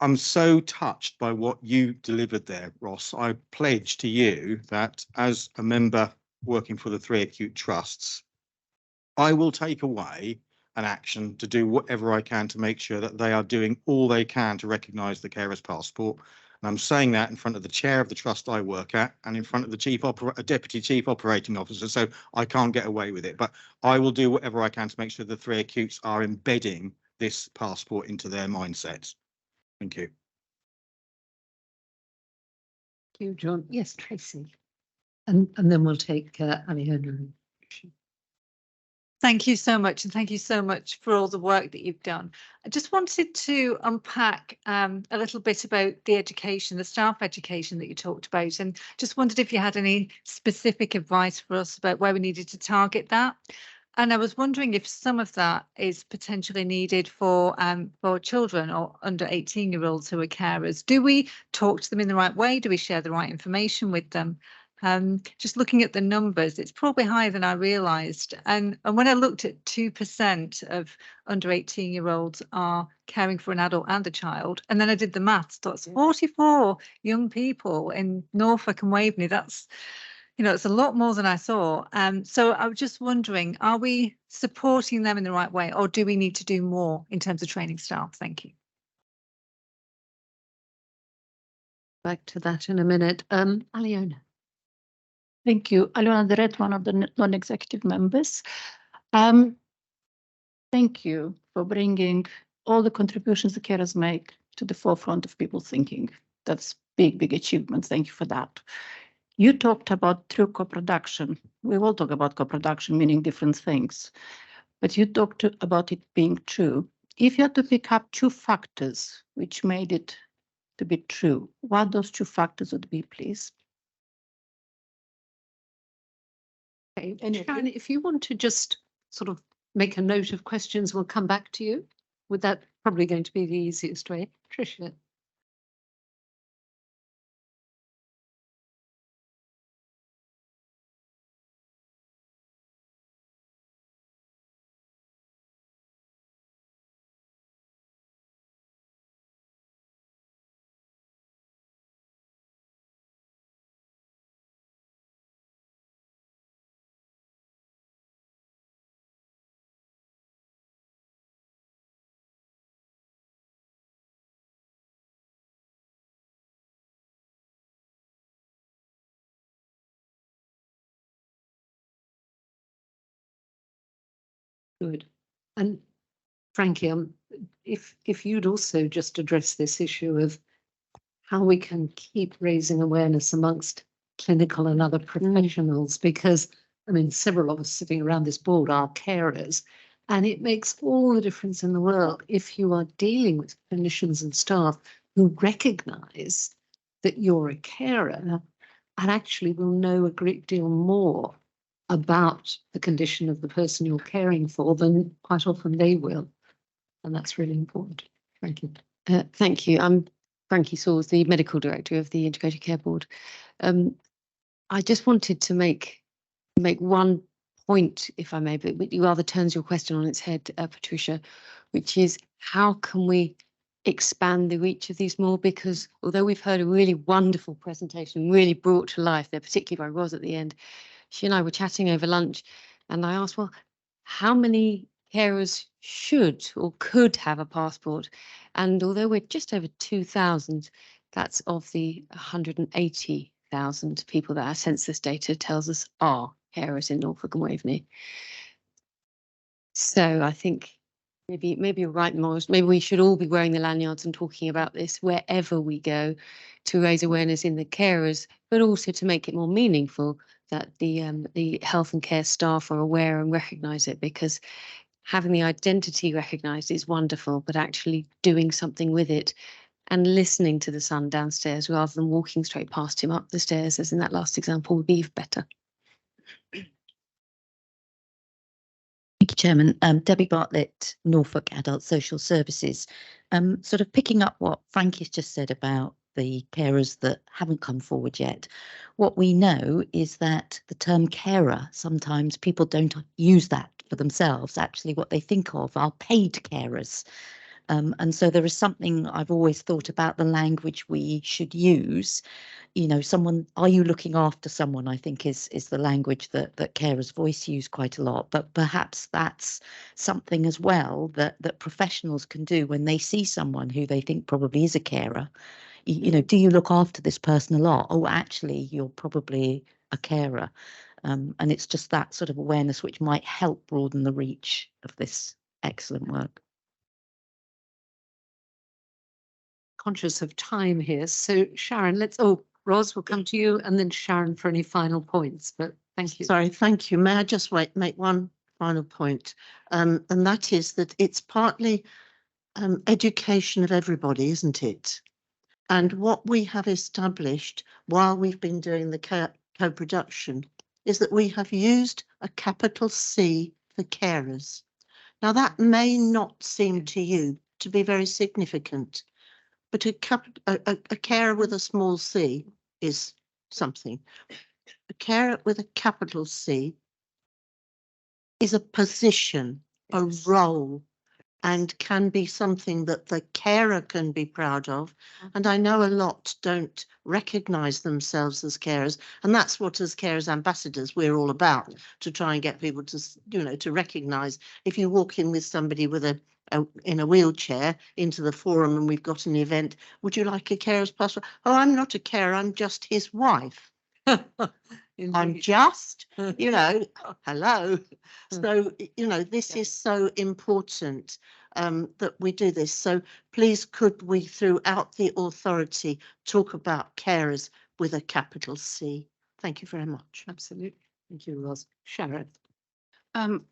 I'm so touched by what you delivered there, Ross. I pledge to you that as a member working for the 3 acute trusts, I will take away an action to do whatever I can to make sure that they are doing all they can to recognise the carers passport. And I'm saying that in front of the chair of the trust I work at and in front of the deputy chief operating officer, so I can't get away with it. But I will do whatever I can to make sure the 3 acutes are embedding this passport into their mindsets. Thank you. Thank you, John. Yes, Tracy. And then we'll take Aliona. Thank you so much, and thank you so much for all the work that you've done. I just wanted to unpack a little bit about the education, the staff education that you talked about, and just wondered if you had any specific advice for us about where we needed to target that. And I was wondering if some of that is potentially needed for children or under 18-year-olds who are carers. Do we talk to them in the right way? Do we share the right information with them? Just looking at the numbers, it's probably higher than I realised. And when I looked at 2% of under 18-year-olds are caring for an adult and a child, and then I did the maths, that's 44 young people in Norfolk and Waveney. That's, you know, it's a lot more than I thought. So I was just wondering, are we supporting them in the right way, or do we need to do more in terms of training staff? Thank you. Back to that in a minute. Aliona. Thank you. Aliona Deret, one of the non-executive members. Thank you for bringing all the contributions the carers make to the forefront of people thinking. That's big, big achievement. Thank you for that. You talked about true co-production. We all talk about co-production, meaning different things. But you talked about it being true. If you had to pick up 2 factors which made it to be true, what those two factors would be, please? Okay, and Sharon, if you want to just sort of make a note of questions, we'll come back to you. Would that probably going to be the easiest way? Tricia? Good. And Frankie, if you'd also just address this issue of how we can keep raising awareness amongst clinical and other professionals, because I mean, several of us sitting around this board are carers, and it makes all the difference in the world if you are dealing with clinicians and staff who recognise that you're a carer and actually will know a great deal more about the condition of the person you're caring for than quite often they will. And that's really important. Thank you. Thank you. I'm Frankie Sawes, the Medical Director of the Integrated Care Board. I just wanted to make one point, if I may, but you rather turns your question on its head, Patricia, which is how can we expand the reach of these more? Because although we've heard a really wonderful presentation, really brought to life there, particularly by Ros at the end, she and I were chatting over lunch, and I asked, well, how many carers should or could have a passport? And although we're just over 2,000, that's of the 180,000 people that our census data tells us are carers in Norfolk and Waveney. So I think maybe you're right, Morris. Maybe we should all be wearing the lanyards and talking about this wherever we go, to raise awareness in the carers, but also to make it more meaningful that the health and care staff are aware and recognise it, because having the identity recognised is wonderful, but actually doing something with it and listening to the son downstairs rather than walking straight past him up the stairs, as in that last example, would be even better. Thank you, Chairman. Debbie Bartlett, Norfolk Adult Social Services. Sort of picking up what Frankie's just said about the carers that haven't come forward yet. What we know is that the term carer, sometimes people don't use that for themselves. Actually, what they think of are paid carers. And so there is something I've always thought about the language we should use. You know, someone, are you looking after someone, I think is the language that carers voice use quite a lot, but perhaps that's something as well that professionals can do when they see someone who they think probably is a carer. You know, do you look after this person a lot? Oh, actually, you're probably a carer. And it's just that sort of awareness which might help broaden the reach of this excellent work. Conscious of time here, so Sharon, Ros will come to you, and then Sharon for any final points, but thank you. Sorry, thank you. May I just make one final point? And that is that it's partly education of everybody, isn't it? And what we have established while we've been doing the co-production is that we have used a capital C for carers. Now that may not seem to you to be very significant, but a carer with a small c is something. A carer with a capital C is a position, a role, and can be something that the carer can be proud of. And I know a lot don't recognise themselves as carers, and that's what, as carers ambassadors, we're all about, to try and get people to, you know, to recognise. If you walk in with somebody with in a wheelchair into the forum and we've got an event, would you like a carer's passport? Oh, I'm not a carer, I'm just his wife. I'm just, you know, hello. So, you know, this is so important that we do this. So please, could we, throughout the authority, talk about carers with a capital C? Thank you very much. Absolutely. Thank you, Ros. Sharon.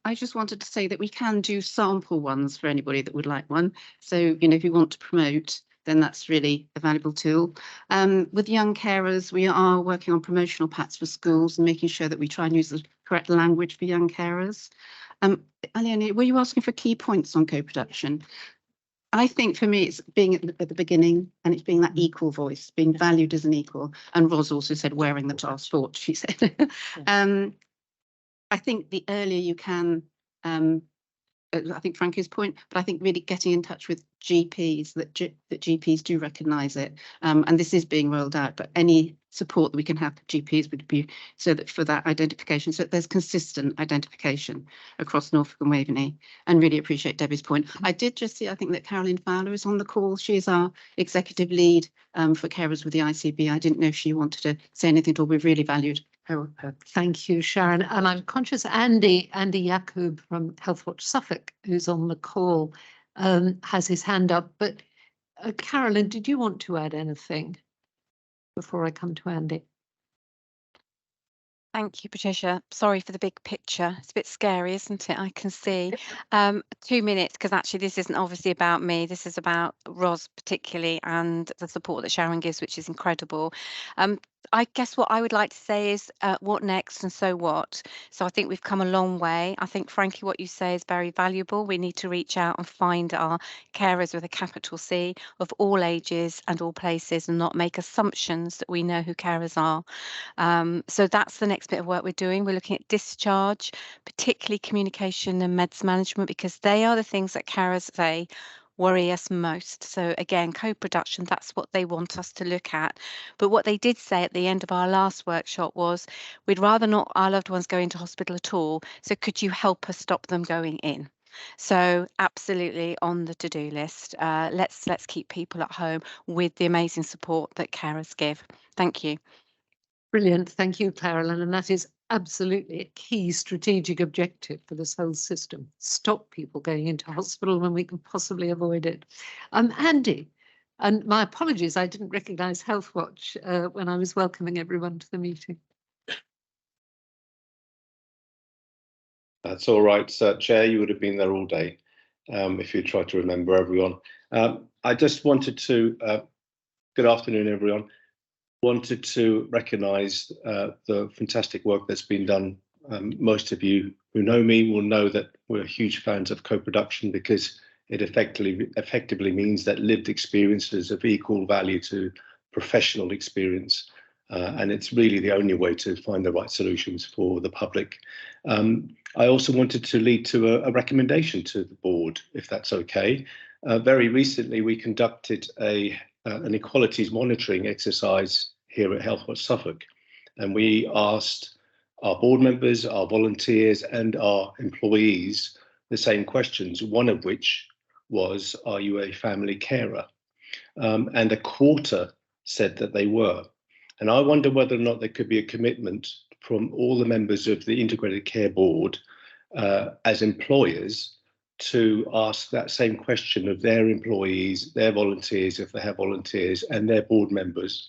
I just wanted to say that we can do sample ones for anybody that would like one. So, you know, if you want to promote then that's really a valuable tool. With young carers, we are working on promotional packs for schools and making sure that we try and use the correct language for young carers. Aliani, were you asking for key points on co-production? I think for me, it's being at the beginning and it's being that equal voice, being valued as an equal. And Ros also said wearing the passport, she said. I think the earlier you can, I think Frankie's point, but I think really getting in touch with GPs, that GPs do recognise it. And this is being rolled out, but any support that we can have for GPs would be so that for that identification, so that there's consistent identification across Norfolk and Waveney, and really appreciate Debbie's point. I did just see, I think that Caroline Fowler is on the call. She is our executive lead for carers with the ICB. I didn't know if she wanted to say anything at all. We've really valued her. Thank you, Sharon. And I'm conscious Andy Yakub from Health Watch Suffolk, who's on the call, has his hand up. But Carolyn, did you want to add anything before I come to Andy? Thank you, Patricia. Sorry for the big picture. It's a bit scary, isn't it? I can see. 2 minutes, because actually this isn't obviously about me. This is about Ros particularly and the support that Sharon gives, which is incredible. I guess what I would like to say is what next and so what. So I think we've come a long way. I think, Frankie, what you say is very valuable. We need to reach out and find our carers with a capital C of all ages and all places and not make assumptions that we know who carers are. So that's the next bit of work we're doing. We're looking at discharge, particularly communication and meds management, because they are the things that carers say worry us most. So again, co-production, that's what they want us to look at. But what they did say at the end of our last workshop was, we'd rather not our loved ones go into hospital at all. So could you help us stop them going in? So absolutely on the to-do list. Let's keep people at home with the amazing support that carers give. Thank you. Brilliant. Thank you, Carolyn. And that is absolutely a key strategic objective for this whole system. Stop people going into hospital when we can possibly avoid it. Andy, and my apologies, I didn't recognise Health Watch when I was welcoming everyone to the meeting. That's all right, Chair. You would have been there all day if you tried to remember everyone. I just wanted to, good afternoon, everyone. Wanted to recognise the fantastic work that's been done. Most of you who know me will know that we're huge fans of co-production because it effectively means that lived experiences of equal value to professional experience. And it's really the only way to find the right solutions for the public. I also wanted to lead to a recommendation to the board, if that's okay. Very recently, we conducted an equalities monitoring exercise here at Health Watch Suffolk, and we asked our board members, our volunteers and our employees the same questions, one of which was, are you a family carer? And a quarter said that they were. And I wonder whether or not there could be a commitment from all the members of the Integrated Care Board as employers to ask that same question of their employees, their volunteers, if they have volunteers, and their board members,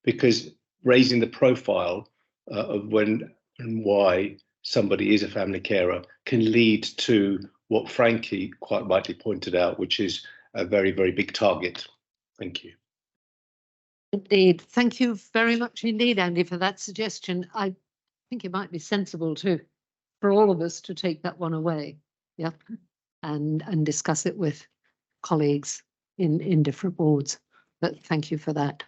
because raising the profile of when and why somebody is a family carer can lead to what Frankie quite rightly pointed out, which is a very, very big target. Thank you. Indeed. Thank you very much indeed, Andy, for that suggestion. I think it might be sensible for all of us to take that one away, yeah, and discuss it with colleagues in different boards. But thank you for that.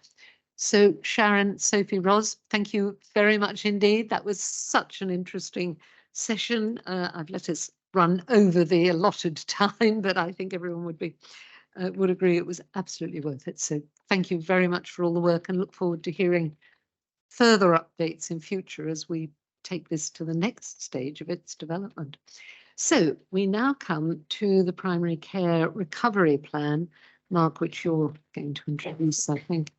So Sharon, Sophie, Ros, thank you very much indeed. That was such an interesting session. I've let us run over the allotted time, but I think everyone would agree it was absolutely worth it. So thank you very much for all the work and look forward to hearing further updates in future as we take this to the next stage of its development. So we now come to the primary care recovery plan, Mark, which you're going to introduce, I think.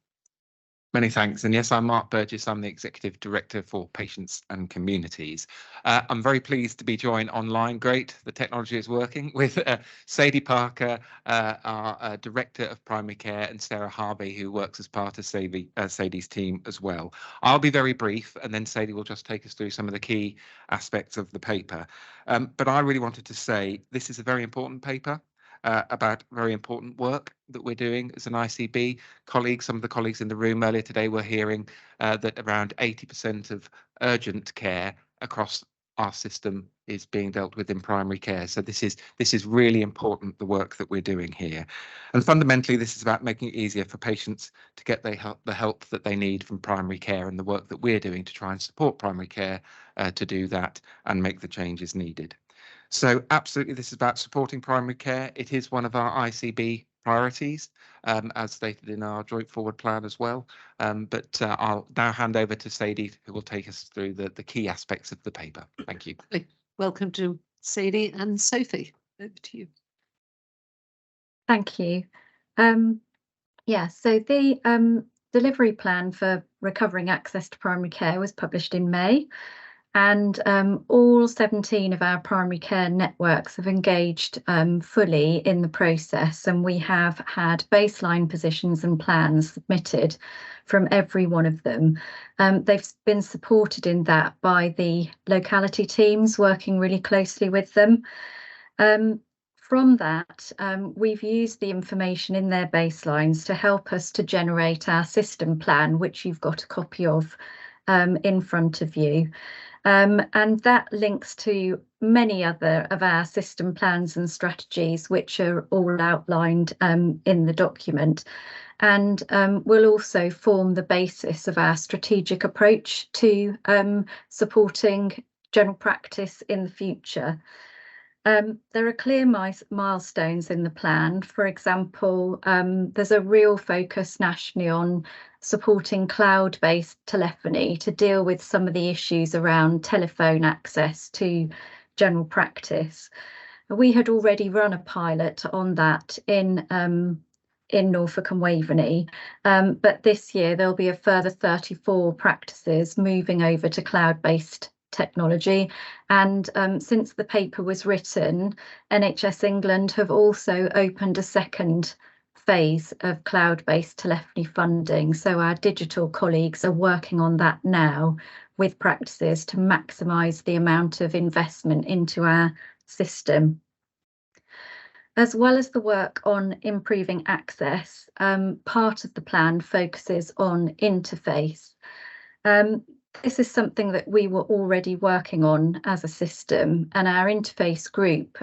Many thanks. And yes, I'm Mark Burgess. I'm the Executive Director for Patients and Communities. I'm very pleased to be joined online. Great, the technology is working, with Sadie Parker, our Director of Primary Care, and Sarah Harvey, who works as part of Sadie's team as well. I'll be very brief, and then Sadie will just take us through some of the key aspects of the paper. But I really wanted to say this is a very important paper. about very important work that we're doing as an ICB colleague. Some of the colleagues in the room earlier today were hearing that around 80% of urgent care across our system is being dealt with in primary care. So this is really important, the work that we're doing here. And fundamentally, this is about making it easier for patients to get the help that they need from primary care, and the work that we're doing to try and support primary care to do that and make the changes needed. So absolutely, this is about supporting primary care. It is one of our ICB priorities, as stated in our joint forward plan as well. But I'll now hand over to Sadie, who will take us through the key aspects of the paper. Thank you. Welcome to Sadie and Sophie. Over to you. Thank you. Yeah, so the delivery plan for recovering access to primary care was published in May, and all 17 of our primary care networks have engaged fully in the process, and we have had baseline positions and plans submitted from every one of them. They've been supported in that by the locality teams working really closely with them. From that, we've used the information in their baselines to help us to generate our system plan, which you've got a copy of in front of you. And that links to many other of our system plans and strategies, which are all outlined in the document, and will also form the basis of our strategic approach to supporting general practice in the future. There are clear milestones in the plan. For example, there's a real focus nationally on supporting cloud-based telephony to deal with some of the issues around telephone access to general practice. We had already run a pilot on that in Norfolk and Waveney, but this year there'll be a further 34 practices moving over to cloud-based technology, and since the paper was written, NHS England have also opened a second phase of cloud-based telephony funding, so our digital colleagues are working on that now with practices to maximise the amount of investment into our system. As well as the work on improving access, part of the plan focuses on interface. This is something that we were already working on as a system, and our interface group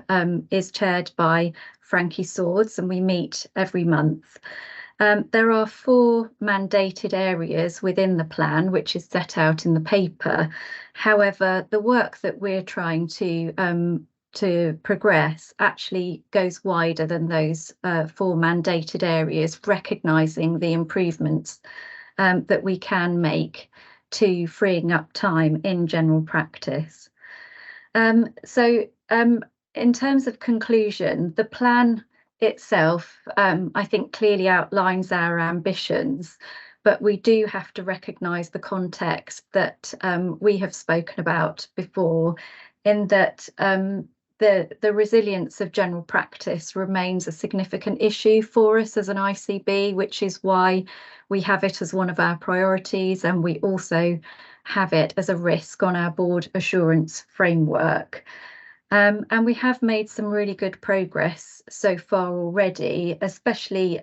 is chaired by Frankie Swords, and we meet every month. There are 4 mandated areas within the plan, which is set out in the paper. However, the work that we're trying to progress actually goes wider than those 4 mandated areas, recognising the improvements that we can make to freeing up time in general practice. So in terms of conclusion, the plan itself, I think, clearly outlines our ambitions, but we do have to recognise the context that we have spoken about before, in that the resilience of general practice remains a significant issue for us as an ICB, which is why we have it as one of our priorities, and we also have it as a risk on our board assurance framework. And we have made some really good progress so far already, especially,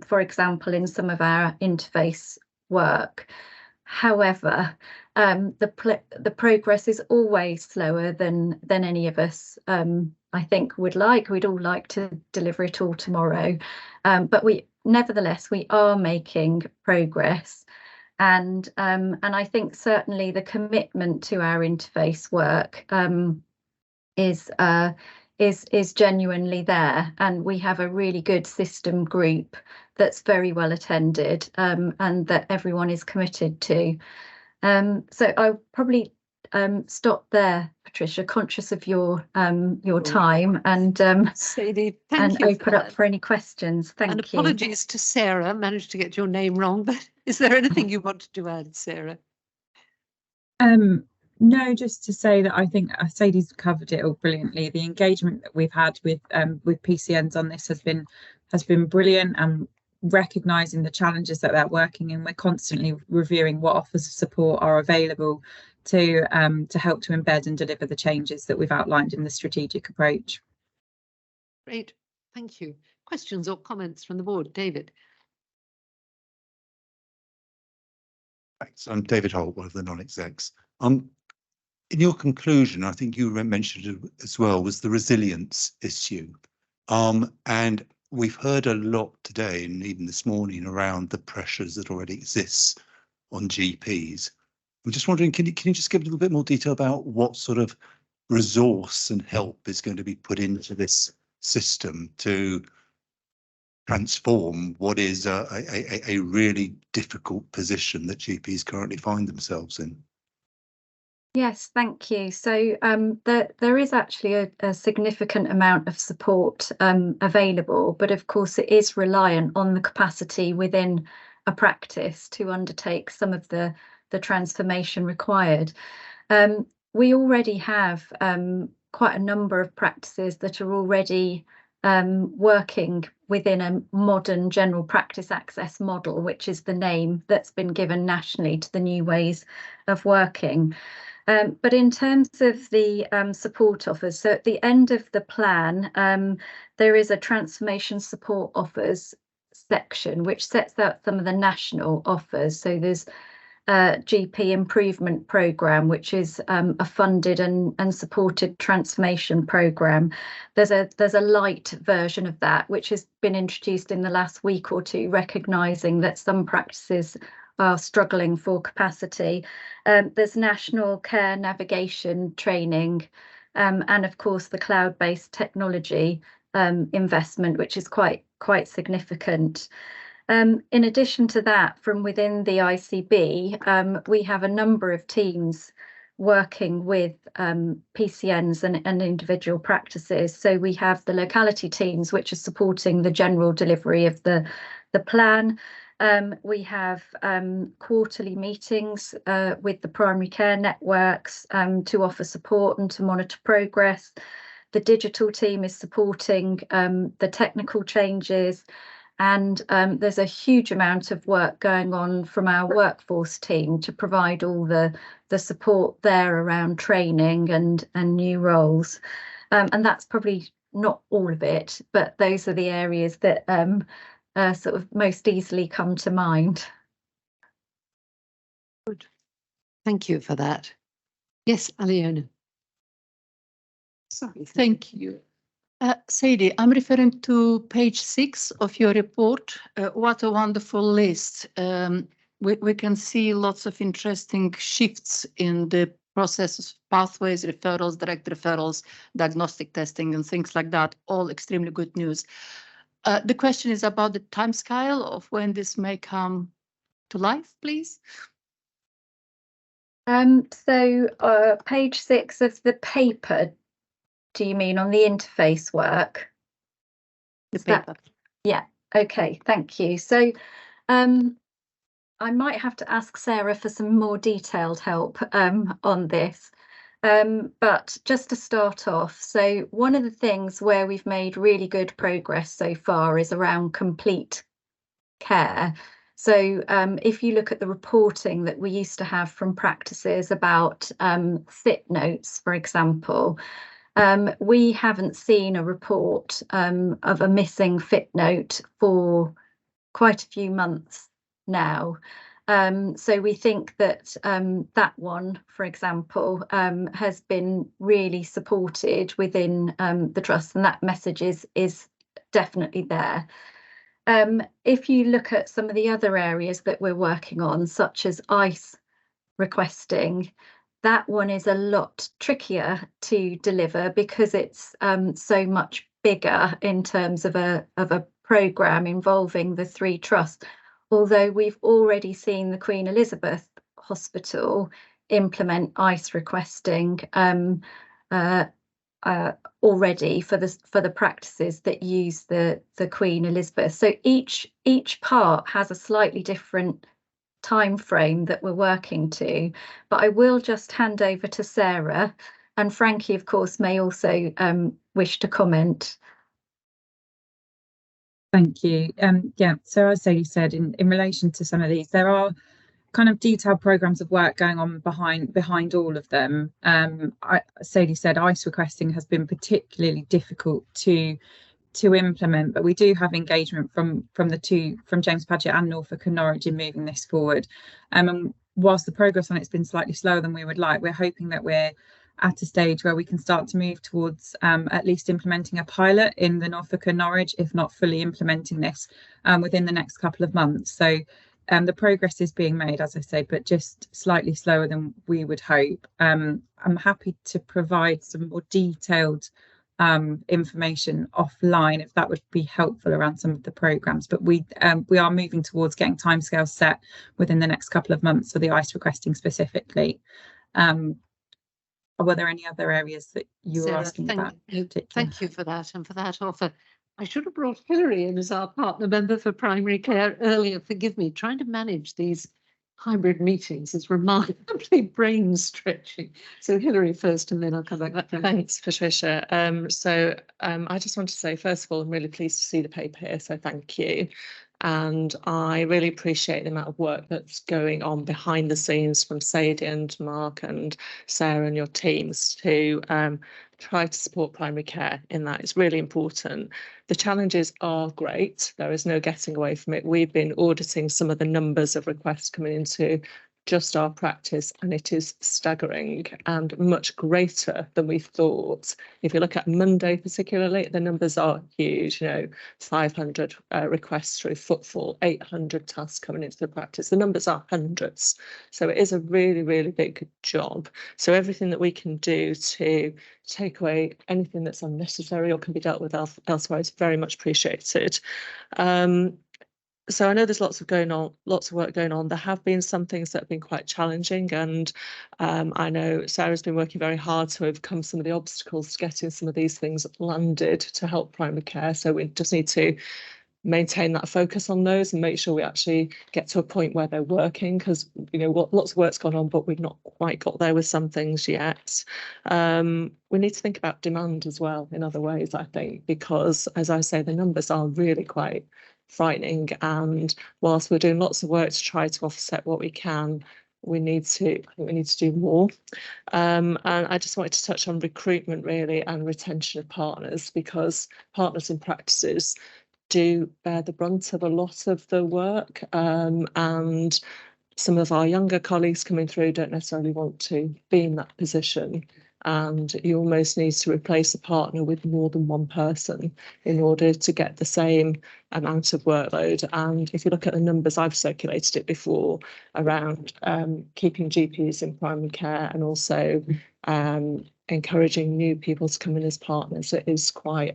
for example, in some of our interface work. However, the progress is always slower than any of us, I think, would like. We'd all like to deliver it all tomorrow, but nevertheless, we are making progress. And I think certainly the commitment to our interface work is genuinely there, and we have a really good system group that's very well attended, and that everyone is committed to. So I'll probably stop there, Patricia, conscious of your time, and Sadie, and open up for any questions. Thank you. And apologies to Sarah, managed to get your name wrong, but is there anything you wanted to add, Sarah? No, just to say that I think Sadie's covered it all brilliantly. The engagement that we've had with PCNs on this has been brilliant, and recognising the challenges that they're working in. We're constantly reviewing what offers of support are available to help to embed and deliver the changes that we've outlined in the strategic approach. Great, Thank you. Questions or comments from the board? David? Thanks. I'm David Holt, one of the non-execs. In your conclusion, I think you mentioned it as well, was the resilience issue. And we've heard a lot today and even this morning around the pressures that already exist on GPs. I'm just wondering, can you just give a little bit more detail about what sort of resource and help is going to be put into this system to transform what is a really difficult position that GPs currently find themselves in? Yes, thank you. So there is actually a significant amount of support available, but of course it is reliant on the capacity within a practice to undertake some of the transformation required. We already have quite a number of practices that are already working within a modern general practice access model, which is the name that's been given nationally to the new ways of working. But in terms of the support offers, so at the end of the plan, there is a transformation support offers section, which sets out some of the national offers. So there's GP improvement programme, which is a funded and supported transformation programme. There's a light version of that, which has been introduced in the last week or two, recognising that some practices are struggling for capacity. There's national care navigation training, and of course the cloud-based technology investment, which is quite significant. In addition to that, from within the ICB, we have a number of teams working with PCNs and individual practices. So we have the locality teams, which are supporting the general delivery of the plan. We have quarterly meetings with the primary care networks to offer support and to monitor progress. The digital team is supporting the technical changes, and there's a huge amount of work going on from our workforce team to provide all the support there around training and new roles. And that's probably not all of it, but those are the areas that sort of most easily come to mind. Good. Thank you for that. Yes, Aliona. Sorry. Thank you. Sadie, I'm referring to page 6 of your report. What a wonderful list. We can see lots of interesting shifts in the processes, pathways, referrals, direct referrals, diagnostic testing and things like that. All extremely good news. The question is about the timescale of when this may come to life, please. So page 6 of the paper, do you mean on the interface work? The paper. Yeah, okay, thank you. So I might have to ask Sarah for some more detailed help on this. But just to start off, so one of the things where we've made really good progress so far is around complete care. So if you look at the reporting that we used to have from practices about fit notes, for example, we haven't seen a report of a missing fit note for quite a few months now. So we think that that one, for example, has been really supported within the trust, and that message is definitely there. If you look at some of the other areas that we're working on, such as ICE requesting, that one is a lot trickier to deliver because it's so much bigger in terms of a programme involving the 3 trusts. Although we've already seen the Queen Elizabeth Hospital implement ICE requesting already for the practices that use the Queen Elizabeth. So each part has a slightly different time frame that we're working to, but I will just hand over to Sarah, and Frankie of course may also wish to comment. Thank you. Yeah, so as Sadie said, in relation to some of these, there are kind of detailed programs of work going on behind all of them. Sadie said ICE requesting has been particularly difficult to to implement, but we do have engagement from James Padgett and Norfolk and Norwich in moving this forward. And whilst the progress on it's been slightly slower than we would like, we're hoping that we're at a stage where we can start to move towards at least implementing a pilot in the Norfolk and Norwich, if not fully implementing this within the next couple of months. So the progress is being made, as I say, but just slightly slower than we would hope. I'm happy to provide some more detailed information offline if that would be helpful around some of the programs, but we are moving towards getting timescales set within the next couple of months for the ICE requesting specifically. Were there any other areas that you were asking about? Thank you for that and for that offer. I should have brought Hilary in as our partner member for primary care earlier. Forgive me, trying to manage these hybrid meetings is remarkably brain stretching. So Hilary first, and then I'll come back. Thanks, Patricia. I just want to say, first of all, I'm really pleased to see the paper here, so thank you. And I really appreciate the amount of work that's going on behind the scenes from Sadie and Mark and Sarah and your teams to try to support primary care in that. It's really important. The challenges are great. There is no getting away from it. We've been auditing some of the numbers of requests coming into just our practice, and it is staggering and much greater than we thought. If you look at Monday particularly, the numbers are huge, 500 requests through footfall, 800 tasks coming into the practice. The numbers are hundreds. So it is a really, really big job. So everything that we can do to take away anything that's unnecessary or can be dealt with elsewhere is very much appreciated. So I know there's lots of work going on. There have been some things that have been quite challenging, and I know Sarah's been working very hard to overcome some of the obstacles to getting some of these things landed to help primary care. So we just need to maintain that focus on those and make sure we actually get to a point where they're working, because lots of work's gone on, but we've not quite got there with some things yet. We need to think about demand as well in other ways, I think, because as I say, the numbers are really quite frightening, and whilst we're doing lots of work to try to offset what we can, we need to do more. And I just wanted to touch on recruitment really and retention of partners, because partners in practices do bear the brunt of a lot of the work, and some of our younger colleagues coming through don't necessarily want to be in that position, and you almost need to replace a partner with more than one person in order to get the same amount of workload. And if you look at the numbers, I've circulated it before around keeping GPs in primary care and also encouraging new people to come in as partners. It is quite,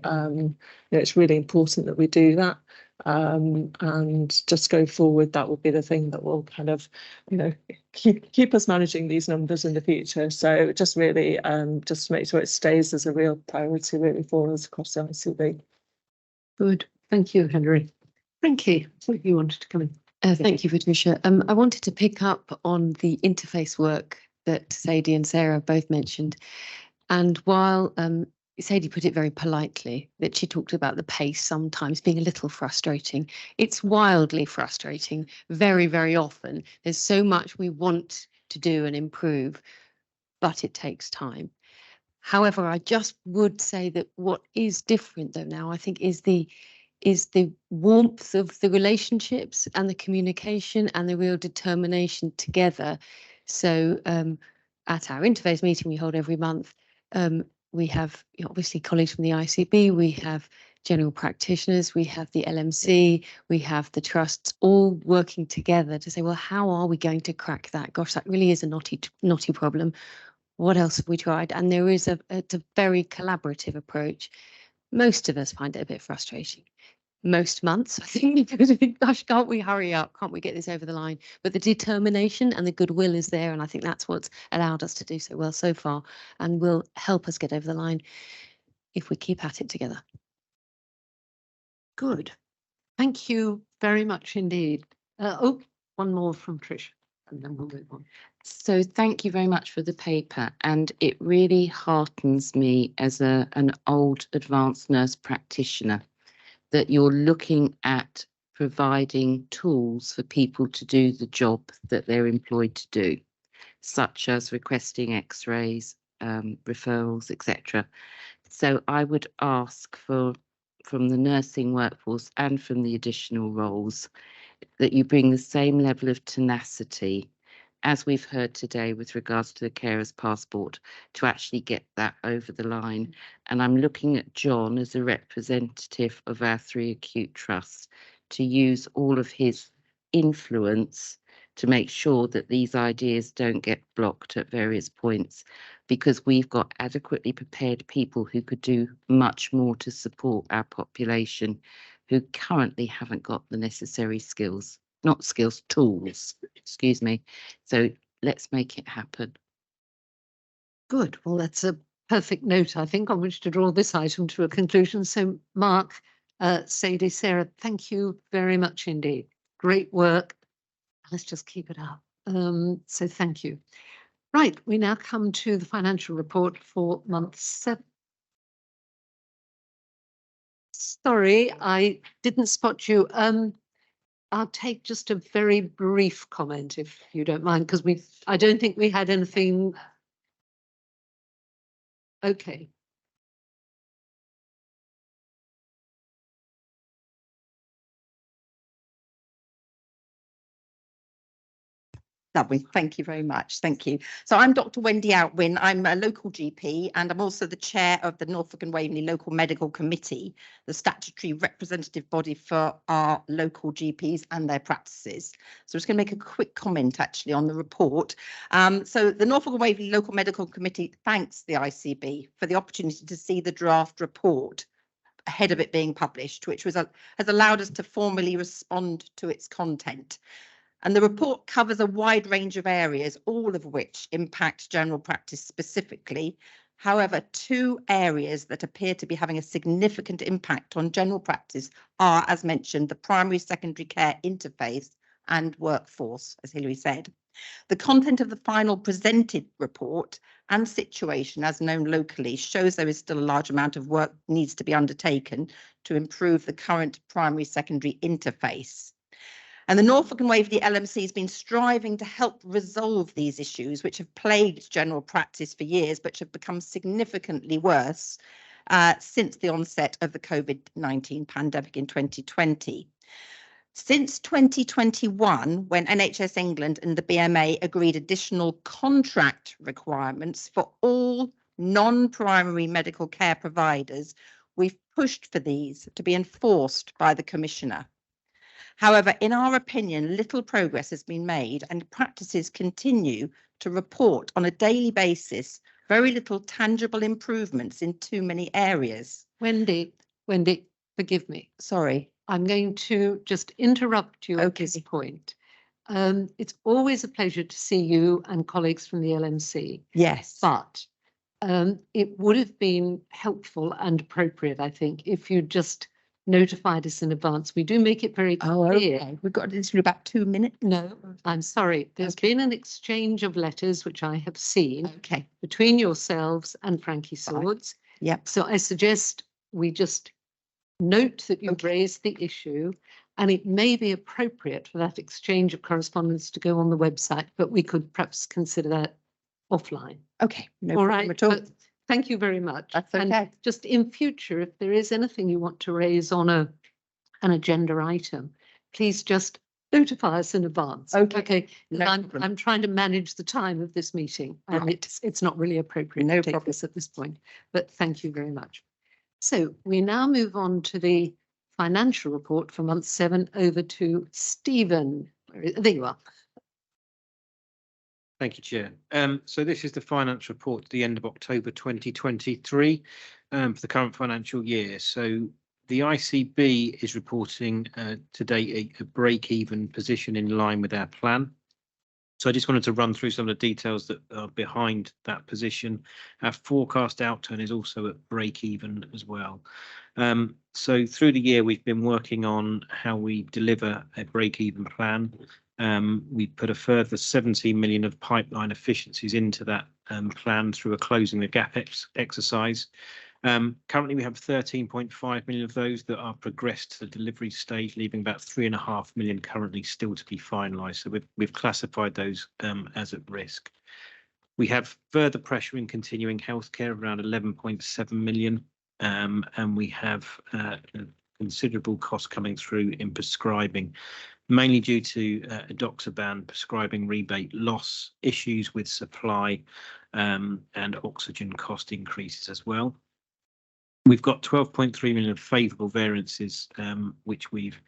it's really important that we do that. And just go forward, that will be the thing that will kind of, keep us managing these numbers in the future. So just really, just to make sure it stays as a real priority really for us across the ICB. Good, thank you, Henry. Frankie, so you wanted to come in. Thank you, Patricia. I wanted to pick up on the interface work that Sadie and Sarah both mentioned. And while Sadie put it very politely, that she talked about the pace sometimes being a little frustrating. It's wildly frustrating very, very often. There's so much we want to do and improve, but it takes time. However, I just would say that what is different though now, I think, is the warmth of the relationships and the communication and the real determination together. So at our interface meeting we hold every month, we have obviously colleagues from the ICB, we have general practitioners, we have the LMC, we have the trusts all working together to say, well, how are we going to crack that? Gosh, that really is a knotty problem. What else have we tried? And there is it's a very collaborative approach. Most of us find it a bit frustrating. Most months, I think, because we think, gosh, can't we hurry up? Can't we get this over the line? But the determination and the goodwill is there, and I think that's what's allowed us to do so well so far, and will help us get over the line if we keep at it together. Good. Thank you very much indeed. One more from Trish, and then we'll move on. So thank you very much for the paper, and it really heartens me as an old advanced nurse practitioner that you're looking at providing tools for people to do the job that they're employed to do, such as requesting x-rays, referrals, etc. So I would ask for from the nursing workforce and from the additional roles, that you bring the same level of tenacity as we've heard today with regards to the carer's passport to actually get that over the line. And I'm looking at John as a representative of our 3 acute trusts to use all of his influence to make sure that these ideas don't get blocked at various points, because we've got adequately prepared people who could do much more to support our population who currently haven't got the necessary skills, not skills, tools, excuse me. So let's make it happen. Good. Well, that's a perfect note, I think, on which to draw this item to a conclusion. So Mark, Sadie, Sarah, thank you very much indeed. Great work. Let's just keep it up. So thank you. Right, we now come to the financial report for month 7. Sorry, I didn't spot you. I'll take just a very brief comment, if you don't mind, because I don't think we had anything. Okay. Lovely, thank you very much, thank you. So I'm Dr. Wendy Outwin, I'm a local GP and I'm also the chair of the Norfolk and Waveney Local Medical Committee, the statutory representative body for our local GPs and their practices. So I'm just going to make a quick comment actually on the report. So the Norfolk and Waveney Local Medical Committee thanks the ICB for the opportunity to see the draft report ahead of it being published, which has allowed us to formally respond to its content. And the report covers a wide range of areas, all of which impact general practice specifically. However, 2 areas that appear to be having a significant impact on general practice are, as mentioned, the primary secondary care interface and workforce, as Hilary said. The content of the final presented report and situation as known locally shows there is still a large amount of work needs to be undertaken to improve the current primary secondary interface. And the Norfolk and Waveney LMC has been striving to help resolve these issues, which have plagued general practice for years, but have become significantly worse since the onset of the COVID-19 pandemic in 2020. Since 2021, when NHS England and the BMA agreed additional contract requirements for all non-primary medical care providers, we've pushed for these to be enforced by the Commissioner. However, in our opinion, little progress has been made and practices continue to report on a daily basis very little tangible improvements in too many areas. Wendy, forgive me. Sorry. I'm going to just interrupt you at this point. It's always a pleasure to see you and colleagues from the LMC. Yes. But it would have been helpful and appropriate, I think, if you just notified us in advance. We do make it very clear. Okay. We've got this in about 2 minutes. No, I'm sorry. There's been an exchange of letters, which I have seen between yourselves and Frankie Swords. Yep. So I suggest we just note that you've raised the issue, and it may be appropriate for that exchange of correspondence to go on the website, but we could perhaps consider that offline. Okay. No All problem right. at all. But thank you very much. That's okay. And just in future, if there is anything you want to raise on an agenda item, please just notify us in advance. Okay. No I'm trying to manage the time of this meeting, and it's not really appropriate to take this at this point. But thank you very much. So we now move on to the financial report for month 7. Over to Stephen. There you are. Thank you, Chair. So this is the finance report at the end of October 2023 for the current financial year. So the ICB is reporting today a break-even position in line with our plan. So I just wanted to run through some of the details that are behind that position. Our forecast outturn is also at break-even as well. So through the year, we've been working on how we deliver a break-even plan. We put a further 17 million of pipeline efficiencies into that plan through a closing the gap exercise. Currently, we have 13.5 million of those that are progressed to the delivery stage, leaving about 3.5 million currently still to be finalised. So we've classified those as at risk. We have further pressure in continuing healthcare, around 11.7 million. and we have considerable costs coming through in prescribing, mainly due to edoxaban prescribing rebate loss, issues with supply, and oxygen cost increases as well. We've got 12.3 million of favourable variances, which we've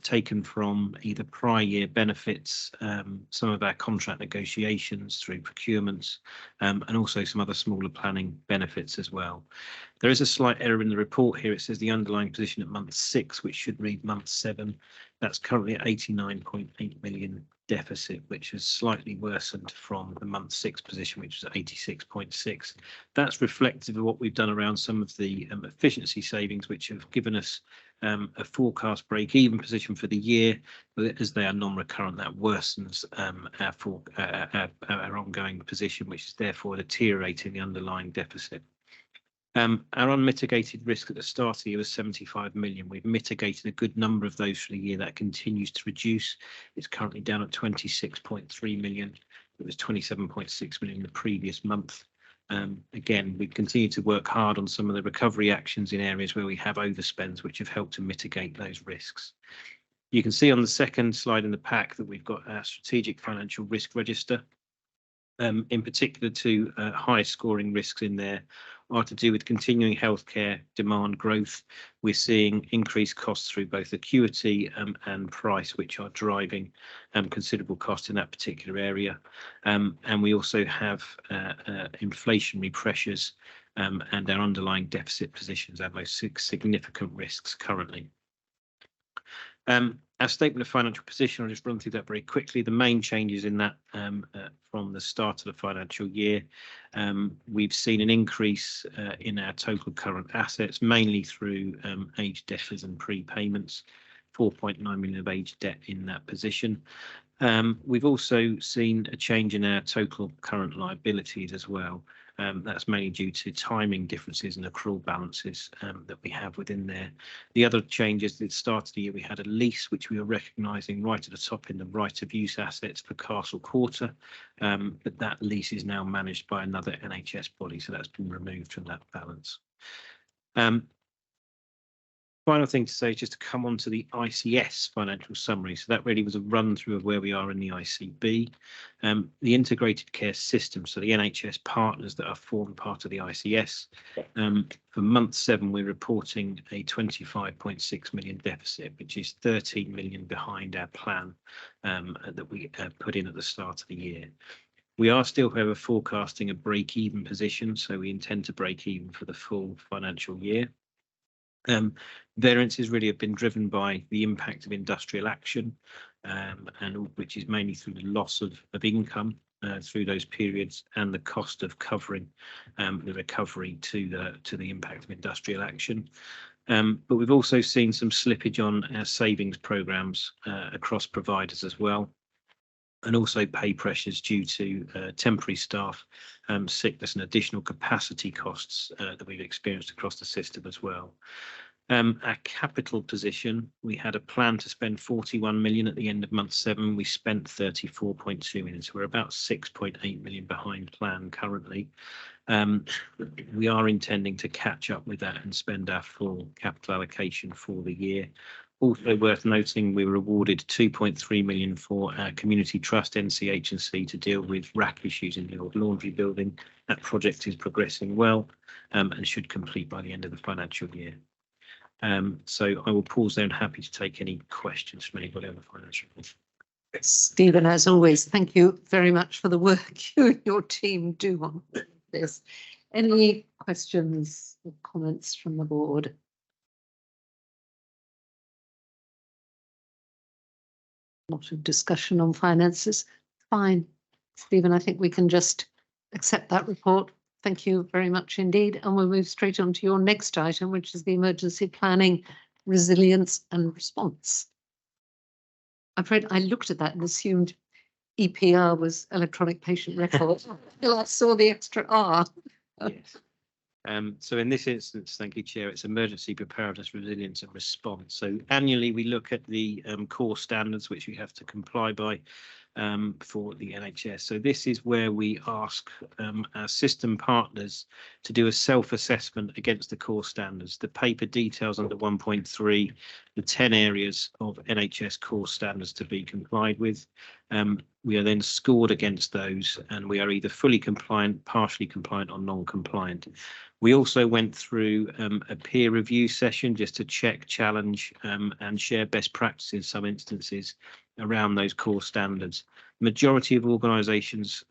taken from either prior year benefits, some of our contract negotiations through procurements, and also some other smaller planning benefits as well. There is a slight error in the report here. It says the underlying position at month 6, which should read month 7. That's currently at 89.8 million deficit, which has slightly worsened from the month 6 position, which was at 86.6. That's reflective of what we've done around some of the efficiency savings, which have given us a forecast break-even position for the year, but as they are non-recurrent, that worsens our ongoing position, which is therefore deteriorating the underlying deficit. Our unmitigated risk at the start of the year was 75 million. We've mitigated a good number of those for the year. That continues to reduce. It's currently down at 26.3 million. It was 27.6 million the previous month. Again, we continue to work hard on some of the recovery actions in areas where we have overspends, which have helped to mitigate those risks. You can see on the second slide in the pack that we've got our strategic financial risk register. In particular, two high scoring risks in there are to do with continuing healthcare demand growth. We're seeing increased costs through both acuity and price, which are driving considerable cost in that particular area. And we also have inflationary pressures and our underlying deficit positions, our most significant risks currently. Our statement of financial position, I'll just run through that very quickly. The main changes in that from the start of the financial year, we've seen an increase in our total current assets, mainly through aged debtors and prepayments, 4.9 million of aged debt in that position. We've also seen a change in our total current liabilities as well. That's mainly due to timing differences and accrual balances that we have within there. The other changes at the start of the year, we had a lease, which we were recognising right at the top in the right of use assets for Castle Quarter, but that lease is now managed by another NHS body, so that's been removed from that balance. Final thing to say is just to come on to the ICS financial summary. So that really was a run through of where we are in the ICB. The integrated care system, so the NHS partners that are formed part of the ICS. For month 7, we're reporting a 25.6 million deficit, which is 13 million behind our plan that we put in at the start of the year. We are still, however, forecasting a break-even position, so we intend to break even for the full financial year. Variances really have been driven by the impact of industrial action, and which is mainly through the loss of income through those periods and the cost of covering the recovery to the impact of industrial action. But we've also seen some slippage on our savings programs across providers as well, and also pay pressures due to temporary staff sickness and additional capacity costs that we've experienced across the system as well. Our capital position, we had a plan to spend 41 million at the end of month 7. We spent 34.2 million, so we're about 6.8 million behind plan currently. We are intending to catch up with that and spend our full capital allocation for the year. Also worth noting, we were awarded 2.3 million for our community trust NCH&C to deal with rack issues in the old laundry building. That project is progressing well and should complete by the end of the financial year. So I will pause there and happy to take any questions from anybody on the financial report. Stephen, as always, thank you very much for the work you and your team do on this. Any questions or comments from the board? Lot of discussion on finances. Fine. Stephen, I think we can just accept that report. Thank you very much indeed. And we'll move straight on to your next item, which is the emergency planning, resilience and response. I'm afraid I looked at that and assumed EPR was electronic patient record until I saw the extra R. Yes. So in this instance, thank you, Chair, it's emergency preparedness, resilience and response. So annually, we look at the core standards which we have to comply by for the NHS. So this is where we ask our system partners to do a self-assessment against the core standards. The paper details under 1.3 the 10 areas of NHS core standards to be complied with. We are then scored against those, and we are either fully compliant, partially compliant or non-compliant. We also went through a peer review session just to check, challenge and share best practice in some instances around those core standards. Majority of organisations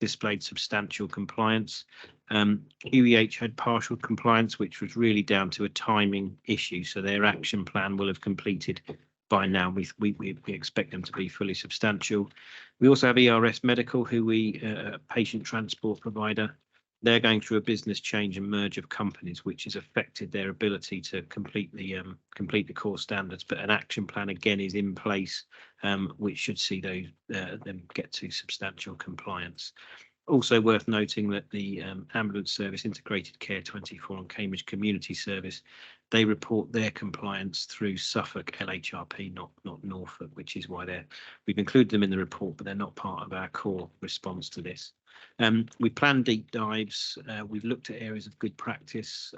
displayed substantial compliance. QEH had partial compliance, which was really down to a timing issue. So their action plan will have completed by now. We expect them to be fully substantial. We also have ERS Medical, who a patient transport provider. They're going through a business change and merge of companies, which has affected their ability to complete the core standards. But an action plan again is in place, which should see those them get to substantial compliance. Also worth noting that the ambulance service, Integrated Care 24 and Cambridge Community Service, they report their compliance through Suffolk LHRP, not Norfolk, which is why we've included them in the report, but they're not part of our core response to this. We plan deep dives. We've looked at areas of good practice.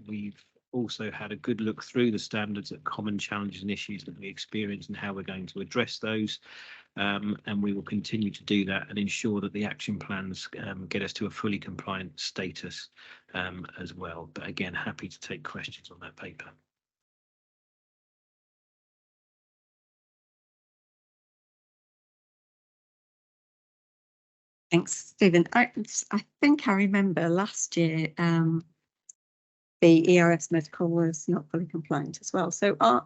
We've also had a good look through the standards at common challenges and issues that we experience and how we're going to address those. And we will continue to do that and ensure that the action plans get us to a fully compliant status as well. But again, happy to take questions on that paper. Thanks, Stephen. I think I remember last year the ERS Medical was not fully compliant as well. So I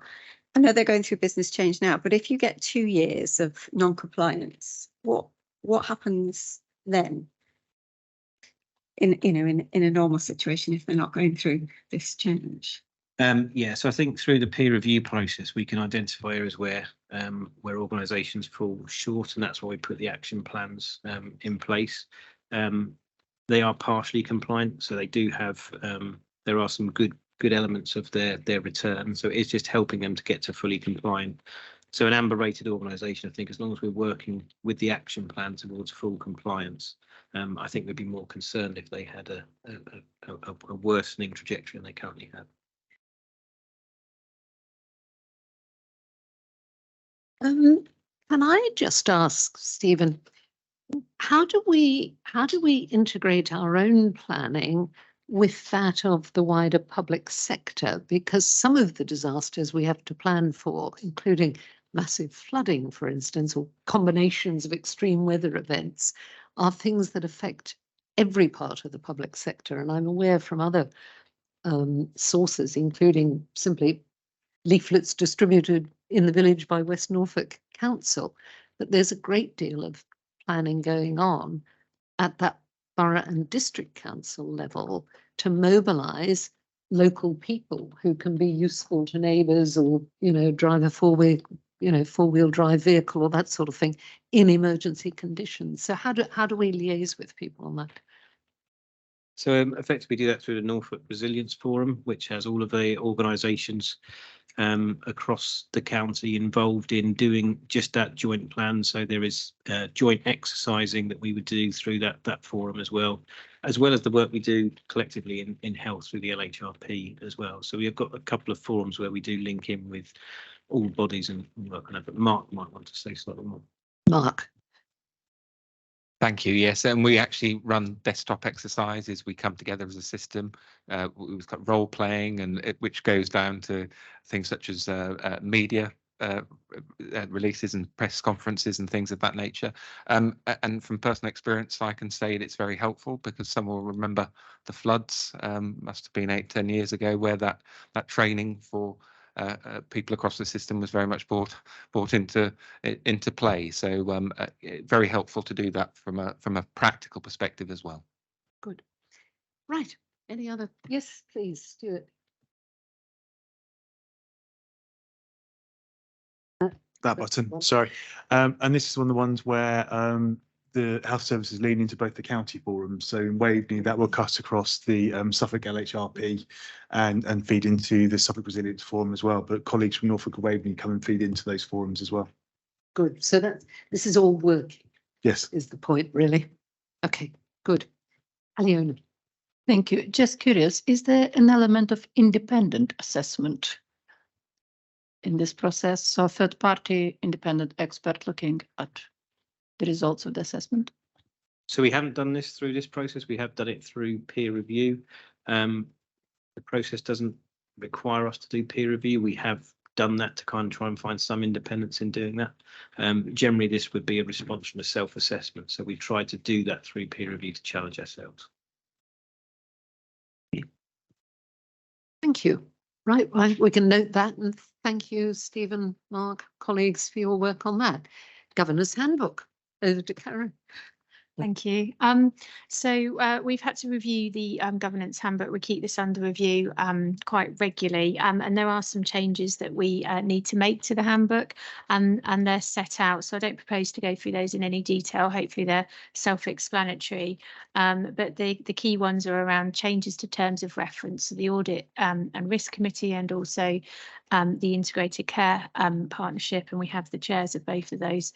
know they're going through business change now, but if you get 2 years of non-compliance, what happens then? In a normal situation, if they're not going through this change? Yeah, so I think through the peer review process, we can identify areas where organisations fall short, and that's why we put the action plans in place. They are partially compliant, so they do have. There are some good elements of their return, so it's just helping them to get to fully compliant. So an amber rated organisation, I think, as long as we're working with the action plan towards full compliance, I think we'd be more concerned if they had a worsening trajectory than they currently have. Can I just ask, Stephen, how do we integrate our own planning with that of the wider public sector? Because some of the disasters we have to plan for, including massive flooding, for instance, or combinations of extreme weather events, are things that affect every part of the public sector. And I'm aware from other sources, including simply leaflets distributed in the village by West Norfolk Council, that there's a great deal of planning going on at that borough and district council level to mobilise local people who can be useful to neighbours, or drive a four-wheel drive vehicle or that sort of thing in emergency conditions. So how do we liaise with people on that? So effectively do that through the Norfolk Resilience Forum, which has all of the organisations across the county involved in doing just that joint plan. So there is joint exercising that we would do through that forum as well as the work we do collectively in health through the LHRP as well. So we have got a couple of forums where we do link in with all bodies and work on that. But Mark might want to say slightly more. Mark. Thank you. Yes, and we actually run desktop exercises. We come together as a system. We've got role playing, and which goes down to things such as media releases and press conferences and things of that nature. And from personal experience, I can say it's very helpful, because some will remember the floods. Must have been 8-10 years ago, where that training for people across the system was very much brought into play. So very helpful to do that from a practical perspective as well. Good. Right. Any other? Yes, please, Stuart. That button, sorry. And this is one of the ones where the health services lean into both the county forums. So in Waveney, that will cut across the Suffolk LHRP and feed into the Suffolk Resilience Forum as well. But colleagues from Norfolk and Waveney come and feed into those forums as well. Good. So this is all working. Yes. Is the point really? Okay, good. Aliona. Thank you. Just curious, is there an element of independent assessment in this process? So third-party independent expert looking at the results of the assessment? So we haven't done this through this process. We have done it through peer review. The process doesn't require us to do peer review. We have done that to kind of try and find some independence in doing that. Generally, this would be a response from a self-assessment. So we tried to do that through peer review to challenge ourselves. Thank you. Right, we can note that, and thank you, Stephen, Mark, colleagues, for your work on that. Governor's Handbook. Over to Karen. Thank you. So we've had to review the governance handbook. We keep this under review quite regularly, and there are some changes that we need to make to the handbook, and they're set out. So I don't propose to go through those in any detail. Hopefully they're self-explanatory. But the key ones are around changes to terms of reference, so the Audit and Risk Committee, and also the Integrated Care Partnership, and we have the chairs of both of those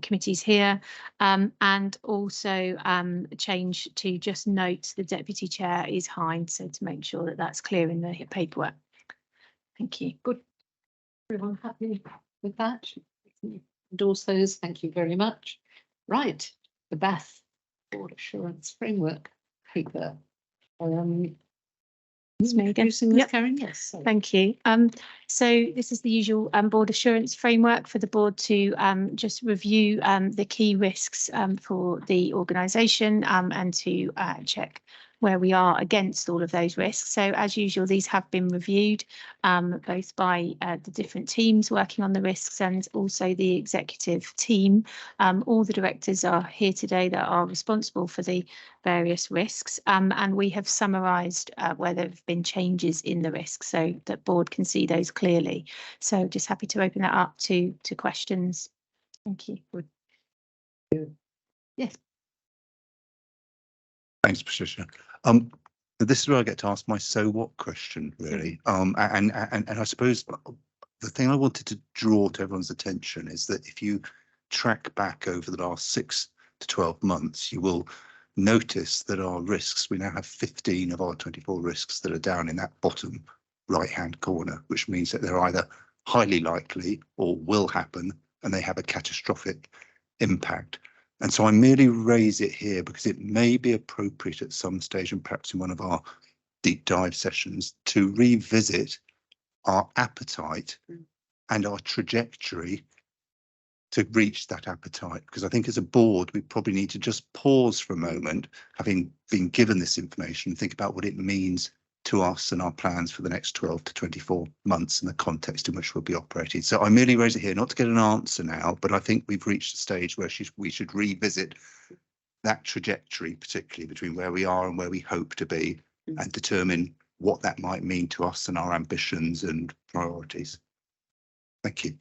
committees here, and also a change to just note the deputy chair is Hind, so to make sure that that's clear in the paperwork. Thank you. Good. Everyone happy with that? Endorse those. Thank you very much. Right, the Bath Board Assurance Framework paper. Karen, yes. Thank you. So this is the usual board assurance framework for the board to just review the key risks for the organisation and to check where we are against all of those risks. So as usual, these have been reviewed both by the different teams working on the risks and also the executive team. All the directors are here today that are responsible for the various risks, and we have summarised where there have been changes in the risks so that board can see those clearly. So just happy to open that up to questions. Thank you. Yes. Thanks, Patricia. This is where I get to ask my so what question, really. And I suppose the thing I wanted to draw to everyone's attention is that if you track back over the last 6 to 12 months, you will notice that our risks, we now have 15 of our 24 risks that are down in that bottom right-hand corner, which means that they're either highly likely or will happen, and they have a catastrophic impact. And so I merely raise it here because it may be appropriate at some stage, and perhaps in one of our deep dive sessions, to revisit our appetite and our trajectory to reach that appetite. Because I think as a board, we probably need to just pause for a moment, having been given this information, and think about what it means to us and our plans for the next 12 to 24 months in the context in which we'll be operating. So I merely raise it here, not to get an answer now, but I think we've reached a stage where we should revisit that trajectory, particularly between where we are and where we hope to be, and determine what that might mean to us and our ambitions and priorities. Thank you.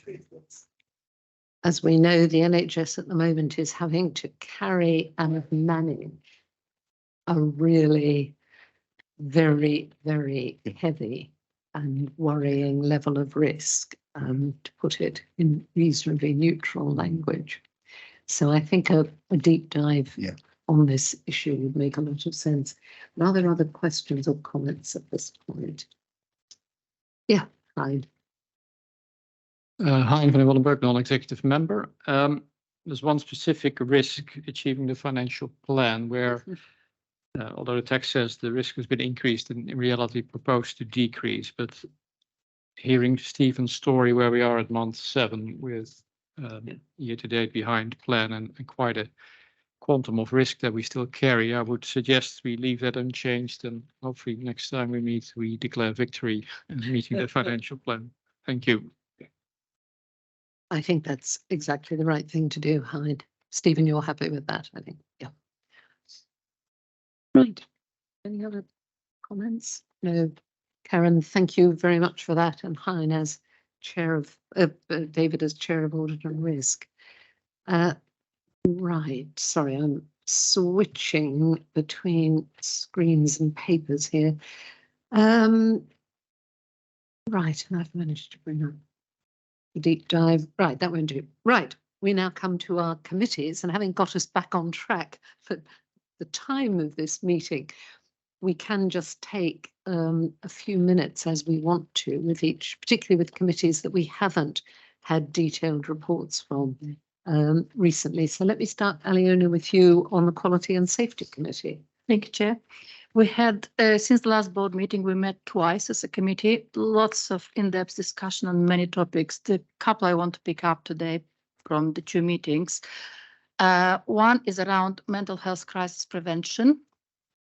As we know, the NHS at the moment is having to carry and manage a really very, very heavy and worrying level of risk, to put it in reasonably neutral language. So I think a deep dive on this issue would make a lot of sense. Are there other questions or comments at this point? Yeah, Hyde. Hein van der Willenburg, non-executive member. There's one specific risk achieving the financial plan where although the text says the risk has been increased and in reality proposed to decrease, but hearing Stephen's story where we are at month 7 with year to date behind plan and quite a quantum of risk that we still carry, I would suggest we leave that unchanged, and hopefully next time we meet, we declare victory in meeting the financial plan. Thank you. I think that's exactly the right thing to do, Hyde. Stephen, you're happy with that, I think. Yeah. Right. Any other comments? No. Karen, thank you very much for that. And Hein as chair of, David as chair of audit and risk. Right, sorry, I'm switching between screens and papers here. Right, and I've managed to bring up the deep dive. Right, that won't do. Right, we now come to our committees, and having got us back on track for the time of this meeting, we can just take a few minutes as we want to with each, particularly with committees that we haven't had detailed reports from recently. So let me start, Aliona, with you on the Quality and Safety Committee. Thank you, Chair. We had, since the last board meeting, we met twice as a committee, lots of in-depth discussion on many topics. The couple I want to pick up today from the two meetings. One is around mental health crisis prevention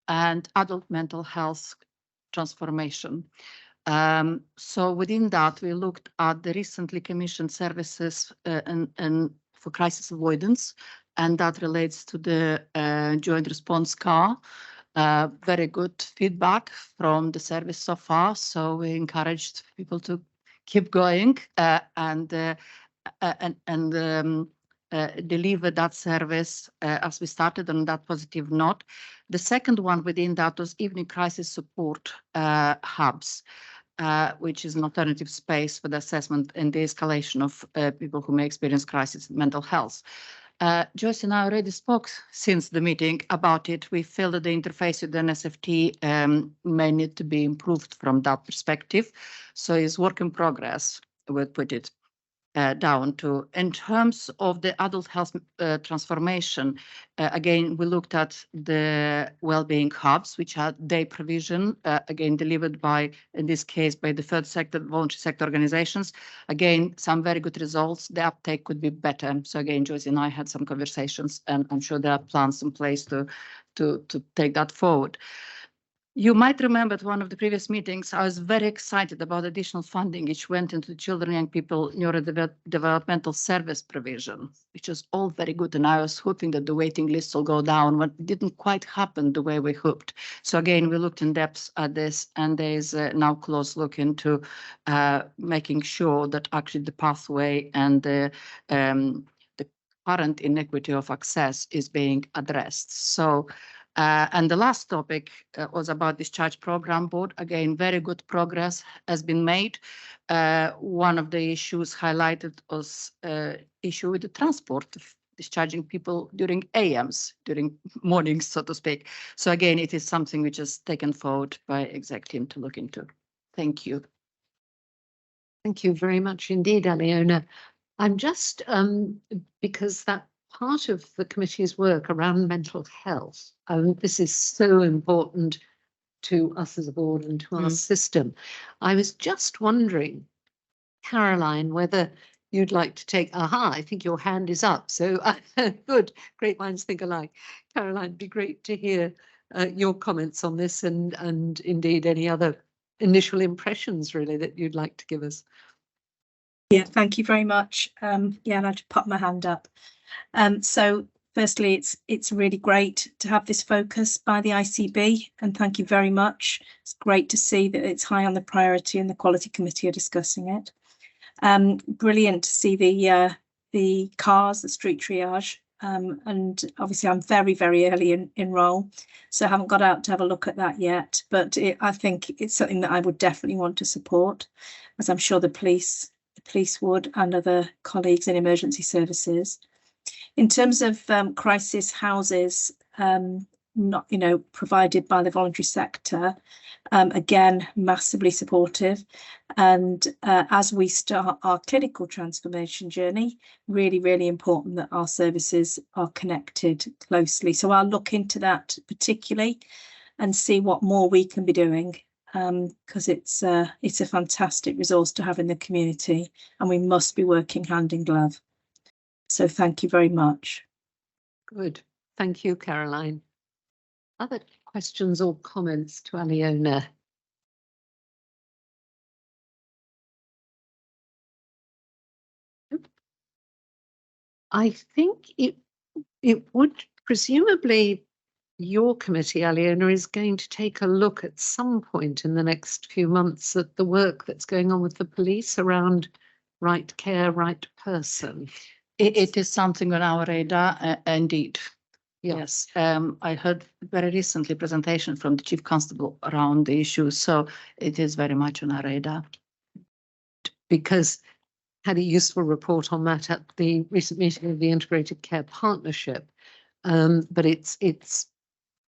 and adult mental health transformation. So within that, we looked at the recently commissioned services and for crisis avoidance, and that relates to the joint response car. Very good feedback from the service so far, so we encouraged people to keep going and deliver that service as we started on that positive note. The second one within that was evening crisis support hubs, which is an alternative space for the assessment and the escalation of people who may experience crisis in mental health. Joyce and I already spoke since the meeting about it. We feel that the interface with the NSFT may need to be improved from that perspective. So it's work in progress, we'll put it down to. In terms of the adult health transformation, again, we looked at the well-being hubs, which are day provision, again, delivered by, in this case, by the third sector, voluntary sector organizations. Again, some very good results. The uptake could be better. So again, Joyce and I had some conversations, and I'm sure there are plans in place to take that forward. You might remember at one of the previous meetings, I was very excited about additional funding which went into children and young people neurodevelopmental service provision, which is all very good. And I was hoping that the waiting list will go down, but it didn't quite happen the way we hoped. So again, we looked in depth at this, and there is now close look into making sure that actually the pathway and the current inequity of access is being addressed. So. And the last topic was about discharge program board. Again, very good progress has been made. One of the issues highlighted was issue with the transport of discharging people during AMs, during mornings, so to speak. So again, it is something which is taken forward by exec team to look into. Thank you. Thank you very much indeed, Aliona. I'm just, because that part of the committee's work around mental health, this is so important to us as a board and to our system. I was just wondering, Caroline, whether you'd like to take, I think your hand is up. So good, great minds think alike. Caroline, it'd be great to hear your comments on this and indeed any other initial impressions really that you'd like to give us. Yeah, thank you very much. Yeah, and I just put my hand up. So firstly, it's really great to have this focus by the ICB, and thank you very much. It's great to see that it's high on the priority and the Quality Committee are discussing it. Brilliant to see the cars, the street triage, and obviously I'm very, very early in role, so I haven't got out to have a look at that yet, but I think it's something that I would definitely want to support, as I'm sure the police would, and other colleagues in emergency services. In terms of crisis houses, not provided by the voluntary sector, again, massively supportive. And as we start our clinical transformation journey, really, really important that our services are connected closely. So I'll look into that particularly and see what more we can be doing, because it's a fantastic resource to have in the community, and we must be working hand in glove. So thank you very much. Good. Thank you, Caroline. Other questions or comments to Aliona? I think it would presumably, your committee, Aliona, is going to take a look at some point in the next few months at the work that's going on with the police around right care, right person. It is something on our radar, indeed. Yes, I heard very recently presentation from the Chief Constable around the issue, so it is very much on our radar. Because had a useful report on that at the recent meeting of the Integrated Care Partnership. But it's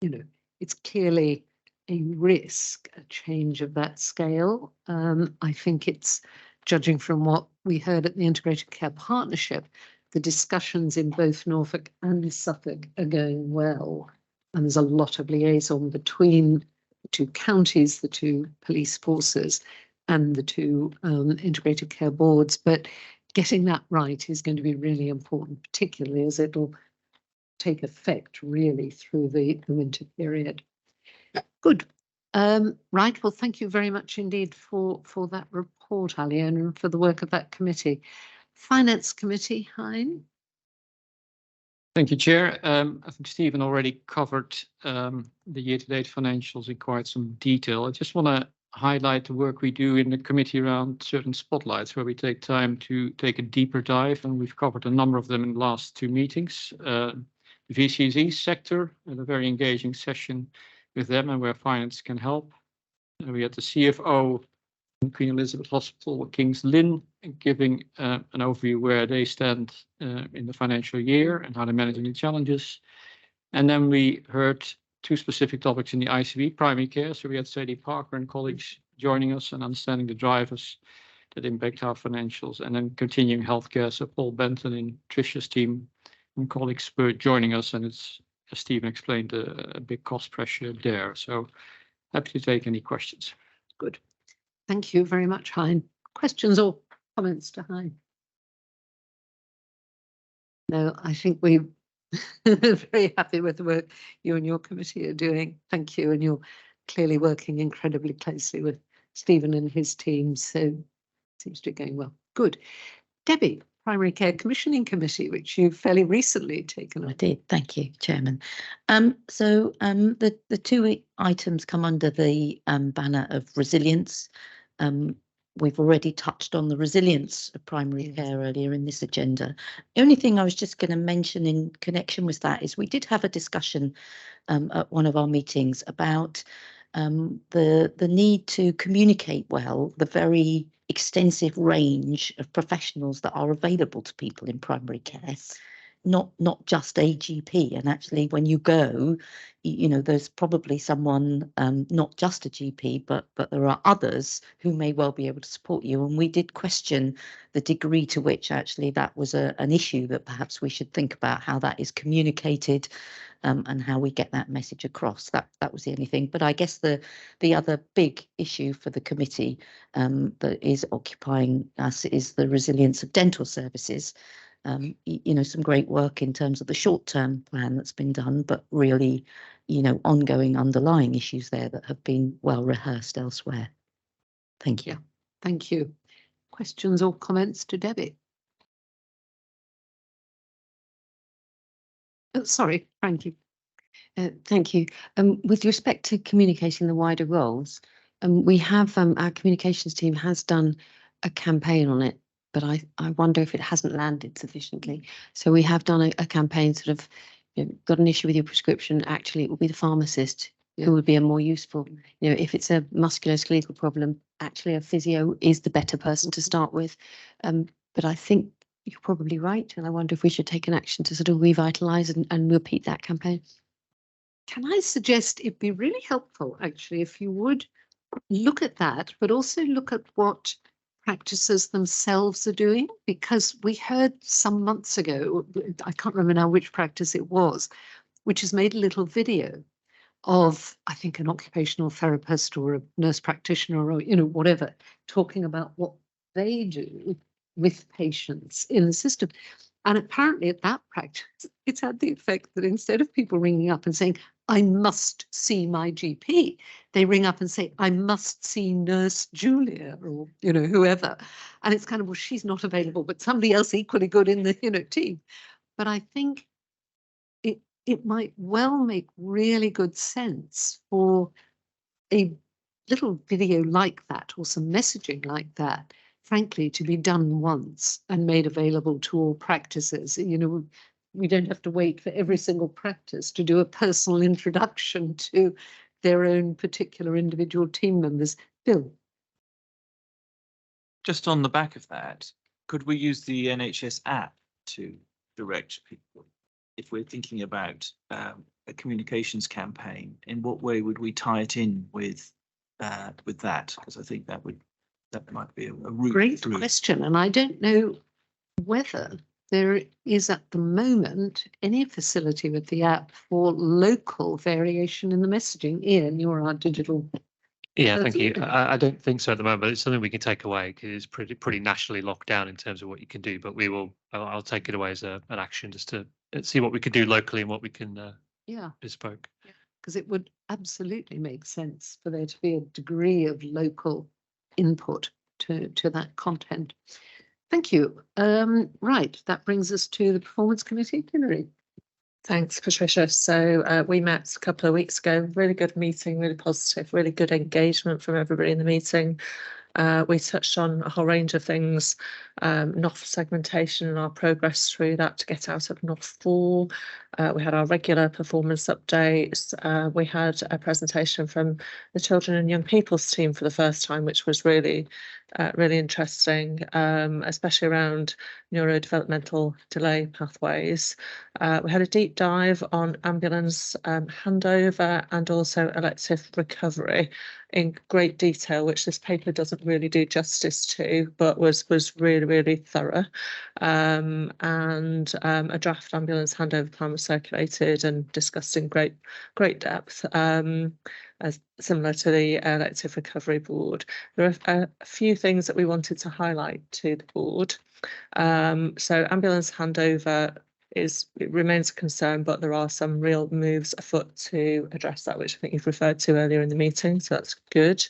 you know, it's clearly a risk, a change of that scale. I think it's, judging from what we heard at the Integrated Care Partnership, the discussions in both Norfolk and Suffolk are going well. And there's a lot of liaison between the two counties, the two police forces, and the two integrated care boards. But getting that right is going to be really important, particularly as it'll take effect really through the winter period. Good. Right. Well, thank you very much indeed for that report, Ali, and for the work of that committee. Finance Committee, Hein. Thank you, Chair. I think Stephen already covered the year-to-date financials in quite some detail. I just want to highlight the work we do in the committee around certain spotlights where we take time to take a deeper dive, and we've covered a number of them in the last two meetings. The VCSE sector, and a very engaging session with them and where finance can help. And we had the CFO in Queen Elizabeth Hospital, King's Lynn, giving an overview where they stand in the financial year and how they're managing the challenges. And then we heard two specific topics in the ICB, primary care. So we had Sadie Parker and colleagues joining us and understanding the drivers that impact our financials, and then continuing healthcare. So Paul Benton and Tricia's team and colleagues were joining us, and it's, as Stephen explained, a big cost pressure there. So happy to take any questions. Good. Thank you very much, Hein. Questions or comments to Hein? No, I think we're very happy with the work you and your committee are doing. Thank you. And you're clearly working incredibly closely with Stephen and his team. So it seems to be going well. Good. Debbie, Primary Care Commissioning Committee, which you've fairly recently taken on. I did. Thank you, Chairman. The two items come under the banner of resilience. We've already touched on the resilience of primary care earlier in this agenda. The only thing I was just going to mention in connection with that is we did have a discussion at one of our meetings about the need to communicate well the very extensive range of professionals that are available to people in primary care. Not just a GP, and actually when you go, you know, there's probably someone, not just a GP, but there are others who may well be able to support you. And we did question the degree to which actually that was an issue that perhaps we should think about how that is communicated, and how we get that message across. That was the only thing. But I guess the other big issue for the committee that is occupying us is the resilience of dental services. You know, some great work in terms of the short-term plan that's been done, but really, you know, ongoing underlying issues there that have been well rehearsed elsewhere. Thank you. Thank you. Questions or comments to Debbie? Oh, sorry, Frankie. Thank you. With respect to communicating the wider roles, we have our communications team has done a campaign on it, but I wonder if it hasn't landed sufficiently. So we have done a campaign, sort of, you know, got an issue with your prescription, actually it will be the pharmacist who would be a more useful, you know, if it's a musculoskeletal problem, actually a physio is the better person to start with. But I think you're probably right, and I wonder if we should take an action to sort of revitalise and repeat that campaign. Can I suggest it'd be really helpful, actually, if you would look at that, but also look at what practices themselves are doing, because we heard some months ago, I can't remember now which practice it was, which has made a little video of, I think, an occupational therapist or a nurse practitioner or, you know, whatever, talking about what they do with patients in the system. And apparently at that practice, it's had the effect that instead of people ringing up and saying, I must see my GP, they ring up and say, I must see Nurse Julia, or, you know, whoever. And it's kind of, well, she's not available, but somebody else equally good in the, you know, team. But I think it might well make really good sense for a little video like that, or some messaging like that, frankly, to be done once and made available to all practices. You know, we don't have to wait for every single practice to do a personal introduction to their own particular individual team members. Bill. Just on the back of that, could we use the NHS app to direct people? If we're thinking about a communications campaign, in what way would we tie it in with that? Because I think that might be a route. Great question, and I don't know whether there is at the moment any facility with the app for local variation in the messaging. Ian, you're our digital. Yeah, thank you. I don't think so at the moment. It's something we can take away because it's pretty nationally locked down in terms of what you can do. But I'll take it away as an action just to see what we can do locally and what we can bespoke. Because it would absolutely make sense for there to be a degree of local input to that content. Thank you. Right, that brings us to the Performance Committee. Hilary. Thanks, Patricia. So we met a couple of weeks ago, really good meeting, really positive, really good engagement from everybody in the meeting. We touched on a whole range of things, NOF segmentation and our progress through that to get out of NOF 4. We had our regular performance updates. We had a presentation from the Children and Young People's team for the first time, which was really interesting, especially around neurodevelopmental delay pathways. We had a deep dive on ambulance handover and also elective recovery in great detail, which this paper doesn't really do justice to, but was really thorough. And a draft ambulance handover plan was circulated and discussed in great depth, as similar to the elective recovery board. There are a few things that we wanted to highlight to the board. So ambulance handover it remains a concern, but there are some real moves afoot to address that, which I think you've referred to earlier in the meeting, so that's good.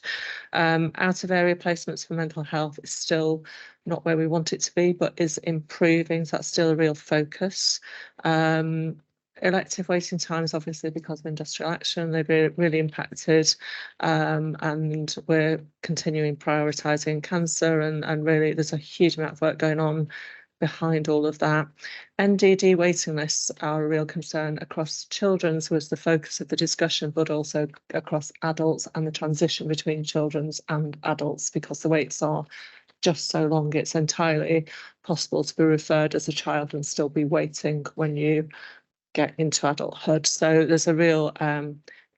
Out of area placements for mental health is still not where we want it to be, but is improving, so that's still a real focus. Elective waiting times, obviously, because of industrial action, they've really impacted, and we're continuing prioritising cancer, and really there's a huge amount of work going on behind all of that. NDD waiting lists are a real concern across children's, was the focus of the discussion, but also across adults and the transition between children's and adults, because the waits are just so long. It's entirely possible to be referred as a child and still be waiting when you get into adulthood. So there's a real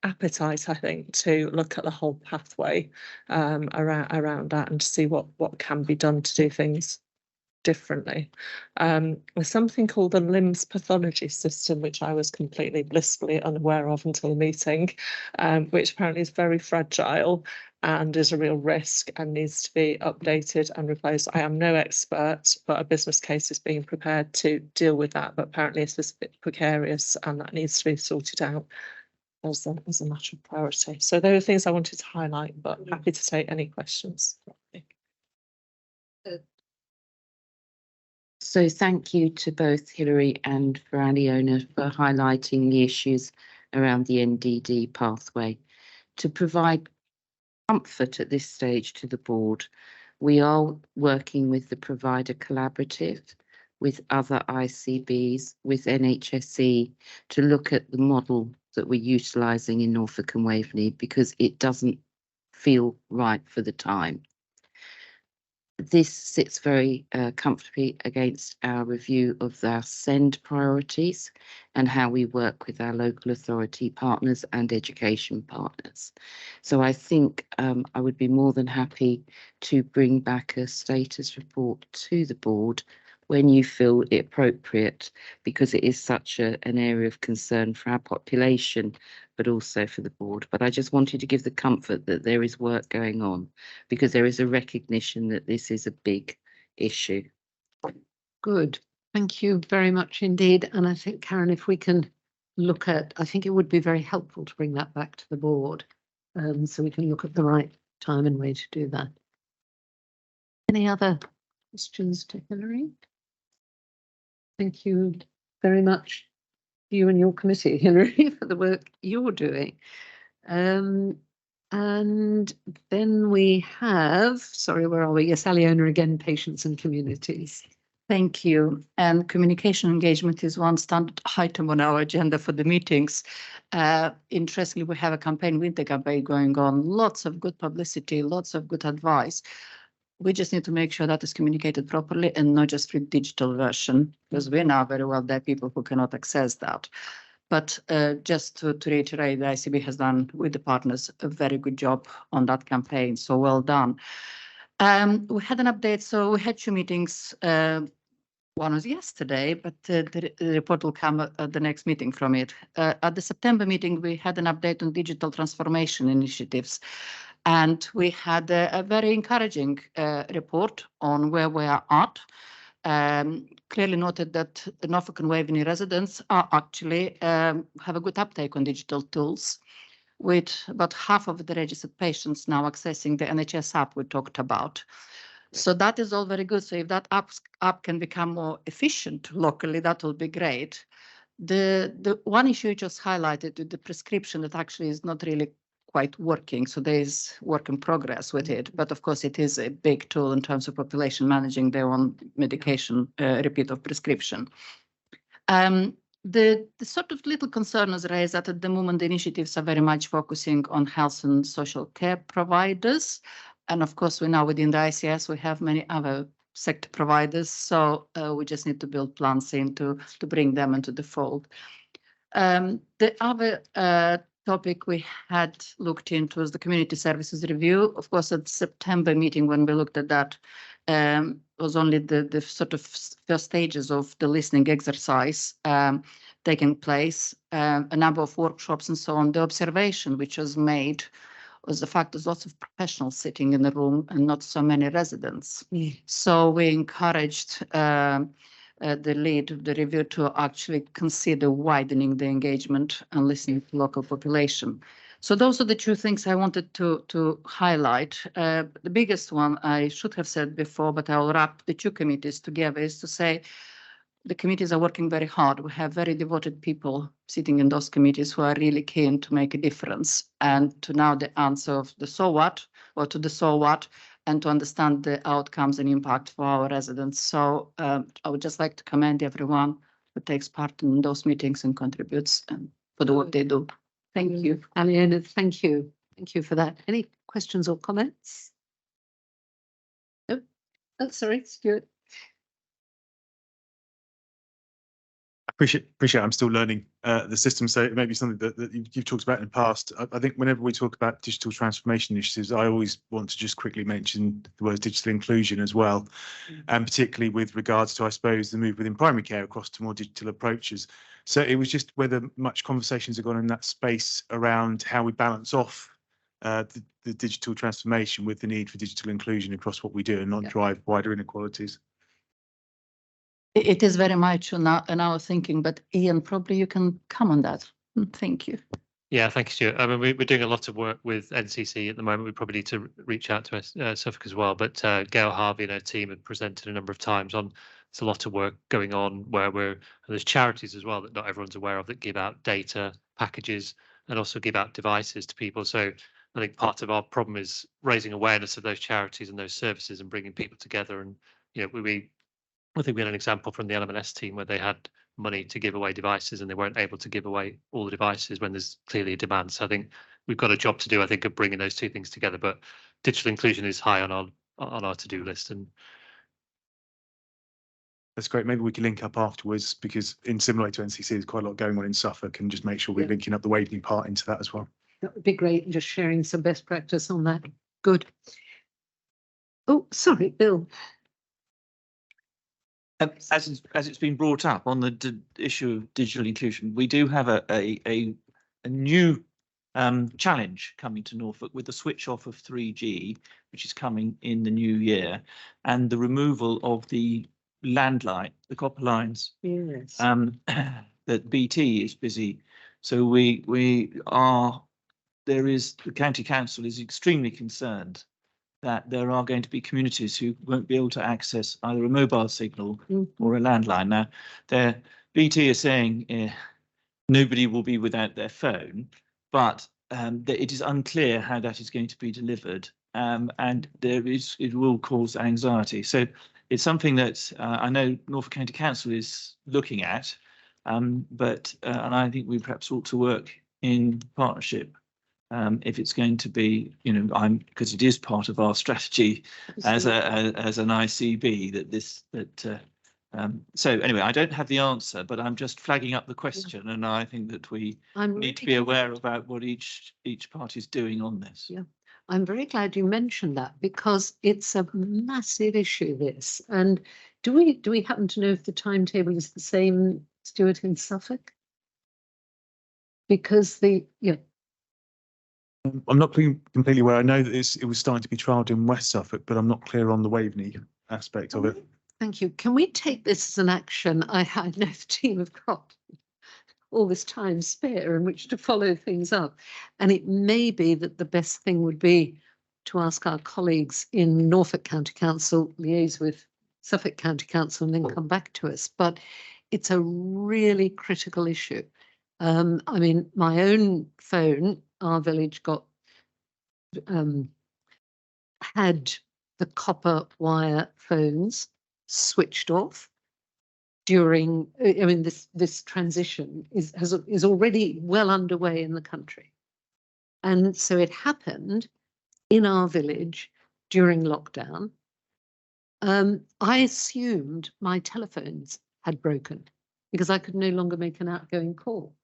appetite, I think, to look at the whole pathway around that and to see what can be done to do things differently. There's something called the LIMS pathology system, which I was completely blissfully unaware of until the meeting, which apparently is very fragile and is a real risk and needs to be updated and replaced. I am no expert, but a business case is being prepared to deal with that, but apparently it's a bit precarious and that needs to be sorted out as a matter of priority. So there are things I wanted to highlight, but happy to take any questions. So thank you to both Hilary and for Aliona for highlighting the issues around the NDD pathway. To provide comfort at this stage to the board, we are working with the provider collaborative, with other ICBs, with NHSE to look at the model that we're utilising in Norfolk and Waveney, because it doesn't feel right for the time. This sits very comfortably against our review of our SEND priorities and how we work with our local authority partners and education partners. So I think I would be more than happy to bring back a status report to the board when you feel it appropriate, because it is such an area of concern for our population, but also for the board. But I just wanted to give the comfort that there is work going on, because there is a recognition that this is a big issue. Good. Thank you very much indeed. And I think, Karen, if we can look at, I think it would be very helpful to bring that back to the board, so we can look at the right time and way to do that. Any other questions to Hilary? Thank you very much, you and your committee, Hilary, for the work you're doing. And And then we have, sorry, where are we? Yes, Aliona again, patients and communities. Thank you. And communication engagement is one standard item on our agenda for the meetings. Interestingly, we have a campaign, winter campaign going on, lots of good publicity, lots of good advice. We just need to make sure that is communicated properly and not just through digital version, because we know very well there are people who cannot access that. But just to reiterate, the ICB has done with the partners a very good job on that campaign. So well done. We had an update. So we had 2 meetings. One was yesterday, but the report will come at the next meeting from it. At the September meeting, we had an update on digital transformation initiatives. And we had a very encouraging report on where we are at. Clearly noted that the Norfolk and Waveney residents are actually have a good uptake on digital tools, with about half of the registered patients now accessing the NHS app we talked about. So that is all very good. So if that app can become more efficient locally, that will be great. The one issue you just highlighted with the prescription that actually is not really quite working. So there is work in progress with it. But of course, it is a big tool in terms of population managing their own medication, repeat of prescription. The sort of little concern was raised that at the moment, the initiatives are very much focusing on health and social care providers. And of course, we know within the ICS, we have many other sector providers. So we just need to build plans in to bring them into the fold. The other topic we had looked into was the community services review. Of course, at the September meeting, when we looked at that, was only the sort of first stages of the listening exercise taking place, a number of workshops and so on. The observation which was made was the fact there's lots of professionals sitting in the room and not so many residents. So we encouraged the lead of the review to actually consider widening the engagement and listening to local population. So those are the 2 things I wanted to highlight. The biggest one I should have said before, but I'll wrap the 2 committees together, is to say the committees are working very hard. We have very devoted people sitting in those committees who are really keen to make a difference, and to know the answer of the so what, or to the so what, and to understand the outcomes and impact for our residents. So I would just like to commend everyone who takes part in those meetings and contributes for the work they do. Thank you. Aliona, thank you. Thank you for that. Any questions or comments? No? Oh, sorry, Stuart. Appreciate I'm still learning the system, so it may be something that you've talked about in the past. I think whenever we talk about digital transformation initiatives, I always want to just quickly mention the word digital inclusion as well, and particularly with regards to, I suppose, the move within primary care across to more digital approaches. So it was just whether much conversations have gone in that space around how we balance off the digital transformation with the need for digital inclusion across what we do and not drive wider inequalities. It is very much in our thinking, but Ian, probably you can come on that. Thank you. Yeah, thank you, Stuart. I mean, we're doing a lot of work with NCC at the moment. We probably need to reach out to Suffolk as well. But Gail Harvey and her team have presented a number of times on. There's a lot of work going on where there's charities as well that not everyone's aware of that give out data packages and also give out devices to people. So I think part of our problem is raising awareness of those charities and those services and bringing people together. And I think we had an example from the LMNS team where they had money to give away devices and they weren't able to give away all the devices when there's clearly a demand. So I think we've got a job to do, I think, of bringing those 2 things together. But digital inclusion is high on our to-do list. And that's great. Maybe we can link up afterwards, because in similar to NCC, there's quite a lot going on in Suffolk, and just make sure we're linking up the Waveney part into that as well. That would be great, just sharing some best practice on that. Good. Oh, sorry, Bill. As it's been brought up on the issue of digital inclusion, we do have a new challenge coming to Norfolk with the switch off of 3G, which is coming in the new year, and the removal of the landline, the copper lines. Yes. That BT is busy. So the county council is extremely concerned that there are going to be communities who won't be able to access either a mobile signal or a landline. Now, BT is saying nobody will be without their phone, but that it is unclear how that is going to be delivered, and it will cause anxiety. So it's something that I know Norfolk County Council is looking at, but and I think we perhaps ought to work in partnership if it's going to be, because it is part of our strategy as an ICB so anyway, I don't have the answer, but I'm just flagging up the question, and I think that we need to be aware about what each party is doing on this. Yeah, I'm very glad you mentioned that because it's a massive issue, this. And do we happen to know if the timetable is the same, Stuart, in Suffolk? Because I'm not completely aware. I know that it was starting to be trialled in West Suffolk, but I'm not clear on the Waveney aspect of it. Thank you. Can we take this as an action? I know the team have got all this time spare in which to follow things up. And it may be that the best thing would be to ask our colleagues in Norfolk County Council, liaise with Suffolk County Council and then come back to us. But it's a really critical issue. I mean, my own phone, our village had the copper wire phones switched off during, I mean, this transition is already well underway in the country. And so it happened in our village during lockdown. I assumed my telephones had broken because I could no longer make an outgoing call.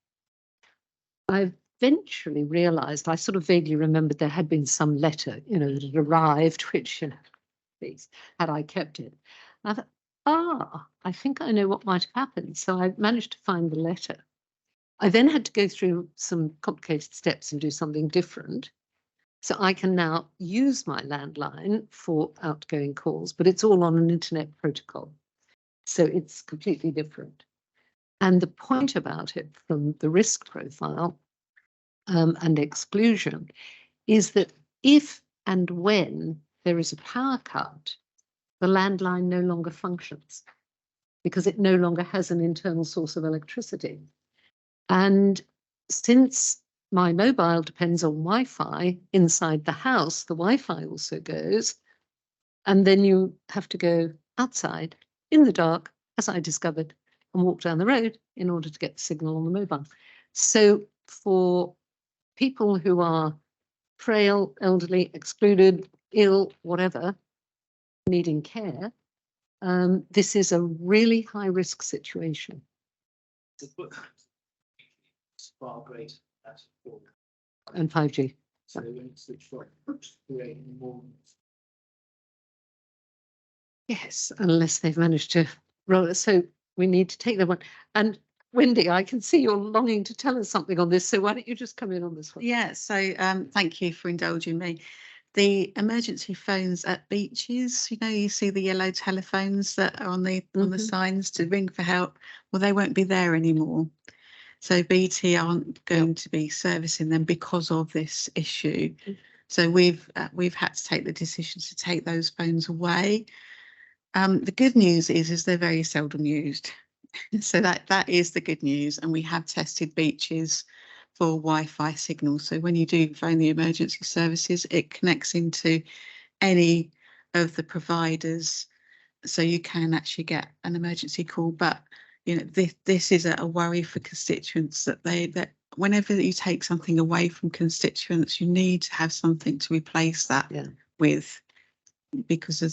I eventually realized, I sort of vaguely remembered there had been some letter, that had arrived, which, please, had I kept it. And I thought, I think I know what might have happened. So I managed to find the letter. I then had to go through some complicated steps and do something different. So I can now use my landline for outgoing calls, but it's all on an internet protocol. So it's completely different. And the point about it from the risk profile and exclusion is that if and when there is a power cut, the landline no longer functions because it no longer has an internal source of electricity. And since my mobile depends on Wi-Fi inside the house, the Wi-Fi also goes, and then you have to go outside in the dark, as I discovered, and walk down the road in order to get the signal on the mobile. So for people who are frail, elderly, excluded, ill, whatever, needing care, this is a really high risk situation. And 5G. So when it's switched off, creating more. Yes, unless they've managed to roll it. So we need to take that one. And Wendy, I can see you're longing to tell us something on this. So why don't you just come in on this one? Yeah, so thank you for indulging me. The emergency phones at beaches, you see the yellow telephones that are on the signs to ring for help. Well, they won't be there anymore. So BT aren't going to be servicing them because of this issue. So we've had to take the decision to take those phones away. The good news is they're very seldom used. So that is the good news. And we have tested beaches for Wi-Fi signals. So when you do phone the emergency services, it connects into any of the providers. So you can actually get an emergency call. But this is a worry for constituents that whenever you take something away from constituents, you need to have something to replace that with, because of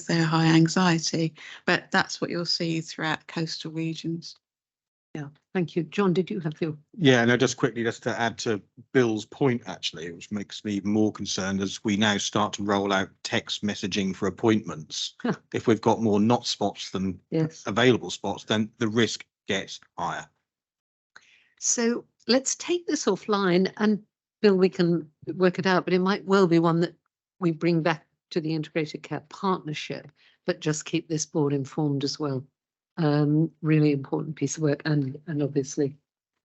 their high anxiety. But that's what you'll see throughout coastal regions. Yeah, thank you. John, did you have your? Yeah, no, just quickly, just to add to Bill's point, actually, which makes me even more concerned as we now start to roll out text messaging for appointments. If we've got more not spots than available spots, then the risk gets higher. So let's take this offline, and Bill, we can work it out, but it might well be one that we bring back to the Integrated Care Partnership, but just keep this board informed as well. Really important piece of work, and obviously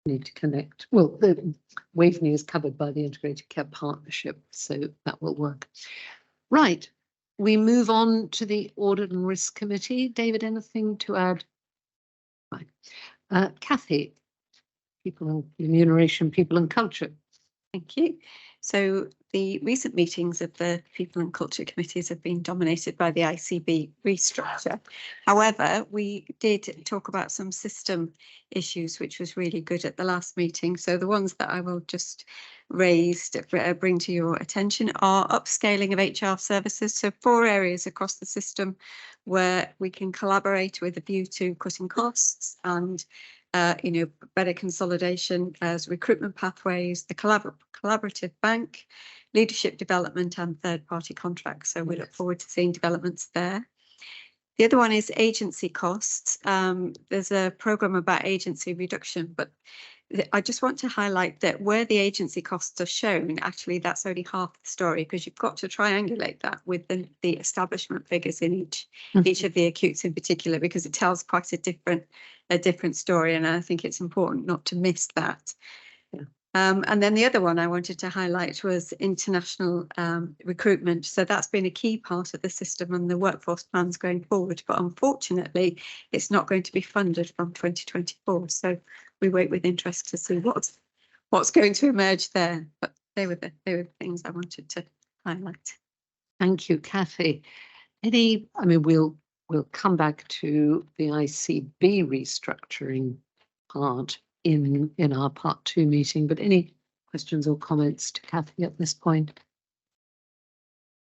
need to connect. Well, the Waveney is covered by the Integrated Care Partnership, so that will work. Right, we move on to the Audit and Risk Committee. David, anything to add? Right. Kathy, People and Remuneration, People and Culture. Thank you. So the recent meetings of the People and Culture Committees have been dominated by the ICB restructure. However, we did talk about some system issues, which was really good at the last meeting. So the ones that I will just raise, bring to your attention are upscaling of HR services. So 4 areas across the system where we can collaborate with a view to cutting costs and better consolidation as recruitment pathways, the collaborative bank, leadership development and third-party contracts. So we look forward to seeing developments there. The other one is agency costs. There's a programme about agency reduction, but I just want to highlight that where the agency costs are shown, actually that's only half the story, because you've got to triangulate that with the establishment figures in each of the acutes in particular, because it tells quite a different story, and I think it's important not to miss that. And then the other one I wanted to highlight was international recruitment. So that's been a key part of the system and the workforce plans going forward. But unfortunately, it's not going to be funded from 2024. So we wait with interest to see what's going to emerge there. But they were the things I wanted to highlight. Thank you, Kathy. We'll come back to the ICB restructuring part in our part 2 meeting, but any questions or comments to Kathy at this point?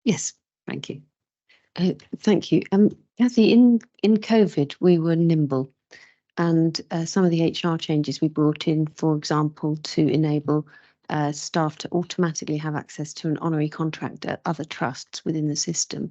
Yes, thank you. Thank you. Kathy, in COVID, we were nimble, and some of the HR changes we brought in, for example, to enable staff to automatically have access to an honorary contract at other trusts within the system.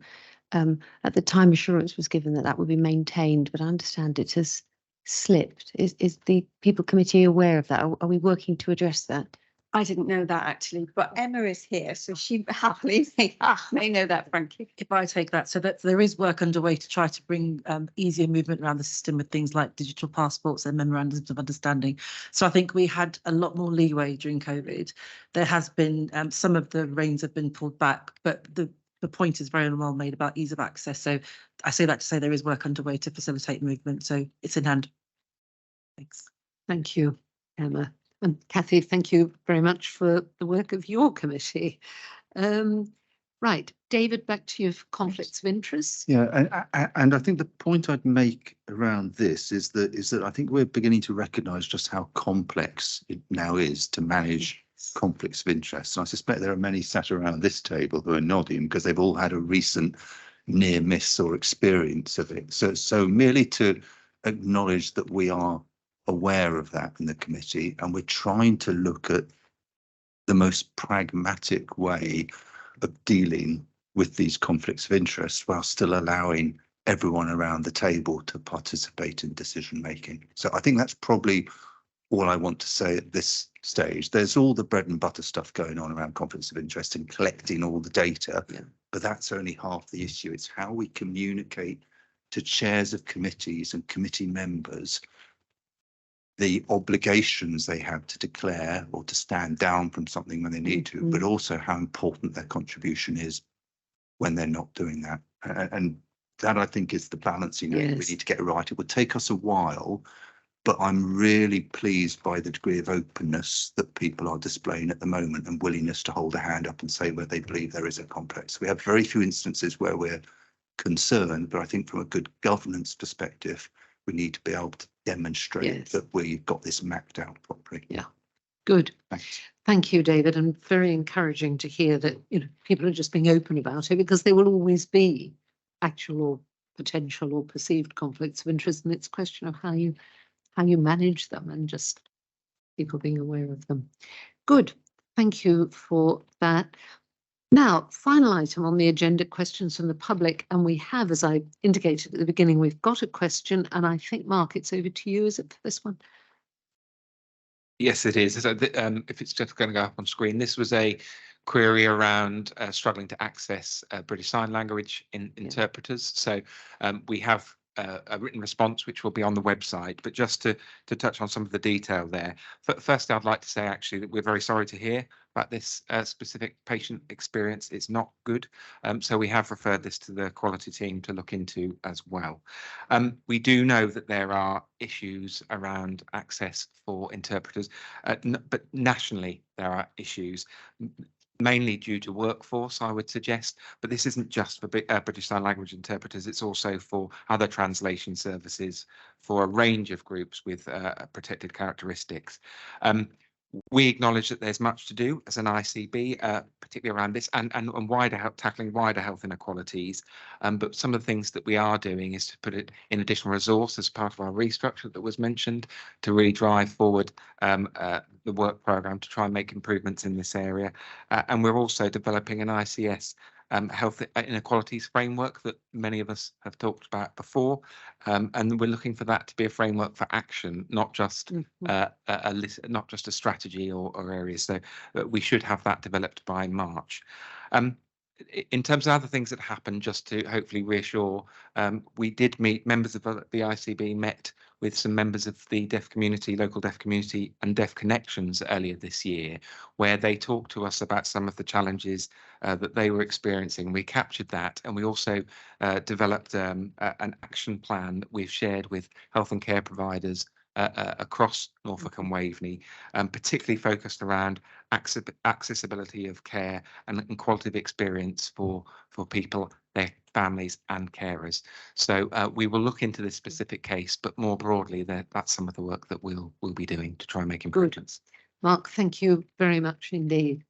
At the time, assurance was given that would be maintained, but I understand it has slipped. Is the People Committee aware of that? Are we working to address that? I didn't know that actually, but Emma is here, so she happily may know that, Frankie. If I take that, so that there is work underway to try to bring easier movement around the system with things like digital passports and memorandums of understanding. So I think we had a lot more leeway during COVID. There has been some of the reins have been pulled back, but the point is very well made about ease of access. So I say that to say there is work underway to facilitate movement. So it's in hand. Thanks. Thank you, Emma. And Kathy, thank you very much for the work of your committee. Right, David, back to you for conflicts of interest. Yeah, and I think the point I'd make around this is that I think we're beginning to recognise just how complex it now is to manage conflicts of interest. And I suspect there are many sat around this table who are nodding because they've all had a recent near miss or experience of it. So merely to acknowledge that we are aware of that in the committee, and we're trying to look at the most pragmatic way of dealing with these conflicts of interest while still allowing everyone around the table to participate in decision making. So I think that's probably all I want to say at this stage. There's all the bread and butter stuff going on around conflicts of interest and collecting all the data, but that's only half the issue. It's how we communicate to chairs of committees and committee members the obligations they have to declare or to stand down from something when they need to, but also how important their contribution is when they're not doing that. And that, I think, is the balancing act we need to get right. It would take us a while, but I'm really pleased by the degree of openness that people are displaying at the moment and willingness to hold a hand up and say where they believe there is a complex. We have very few instances where we're concerned, but I think from a good governance perspective, we need to be able to demonstrate that we've got this mapped out properly. Yeah, good. Thanks. Thank you, David, and very encouraging to hear that people are just being open about it, because there will always be actual or potential or perceived conflicts of interest, and it's a question of how you manage them and just people being aware of them. Good. Thank you for that. Now, final item on the agenda, questions from the public, and we have, as I indicated at the beginning, we've got a question, and I think, Mark, it's over to you, is it, for this one? Yes, it is. So if it's just going to go up on screen, this was a query around struggling to access British Sign Language interpreters. So we have a written response which will be on the website. But just to touch on some of the detail there, firstly, I'd like to say actually that we're very sorry to hear about this specific patient experience. It's not good. So we have referred this to the quality team to look into as well. We do know that there are issues around access for interpreters, but nationally there are issues, mainly due to workforce, I would suggest, but this isn't just for British Sign Language interpreters, it's also for other translation services for a range of groups with protected characteristics. We acknowledge that there's much to do as an ICB, particularly around this and wider health, tackling wider health inequalities. But some of the things that we are doing is to put it in additional resource as part of our restructure that was mentioned to really drive forward the work programme to try and make improvements in this area. And we're also developing an ICS health inequalities framework that many of us have talked about before, and we're looking for that to be a framework for action, not just a list, not just a strategy or areas. So we should have that developed by March. In terms of other things that happened, just to hopefully reassure, we did meet members of the ICB, met with some members of the deaf community, local deaf community and Deaf Connections earlier this year, where they talked to us about some of the challenges that they were experiencing. We captured that, and we also developed an action plan that we've shared with health and care providers across Norfolk and Waveney, particularly focused around accessibility of care and quality of experience for people, their families and carers. So we will look into this specific case, but more broadly, that's some of the work that we'll be doing to try and make improvements. Mark, thank you very much indeed.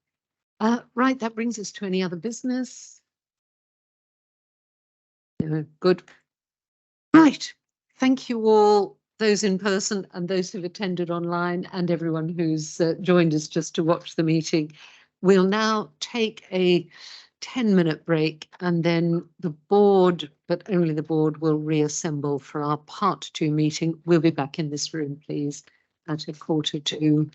Right, that brings us to any other business. Good. Right, thank you all, those in person and those who've attended online, and everyone who's joined us just to watch the meeting. We'll now take a 10-minute break, and then the board, but only the board, will reassemble for our part 2 meeting. We'll be back in this room, please, at 3:45.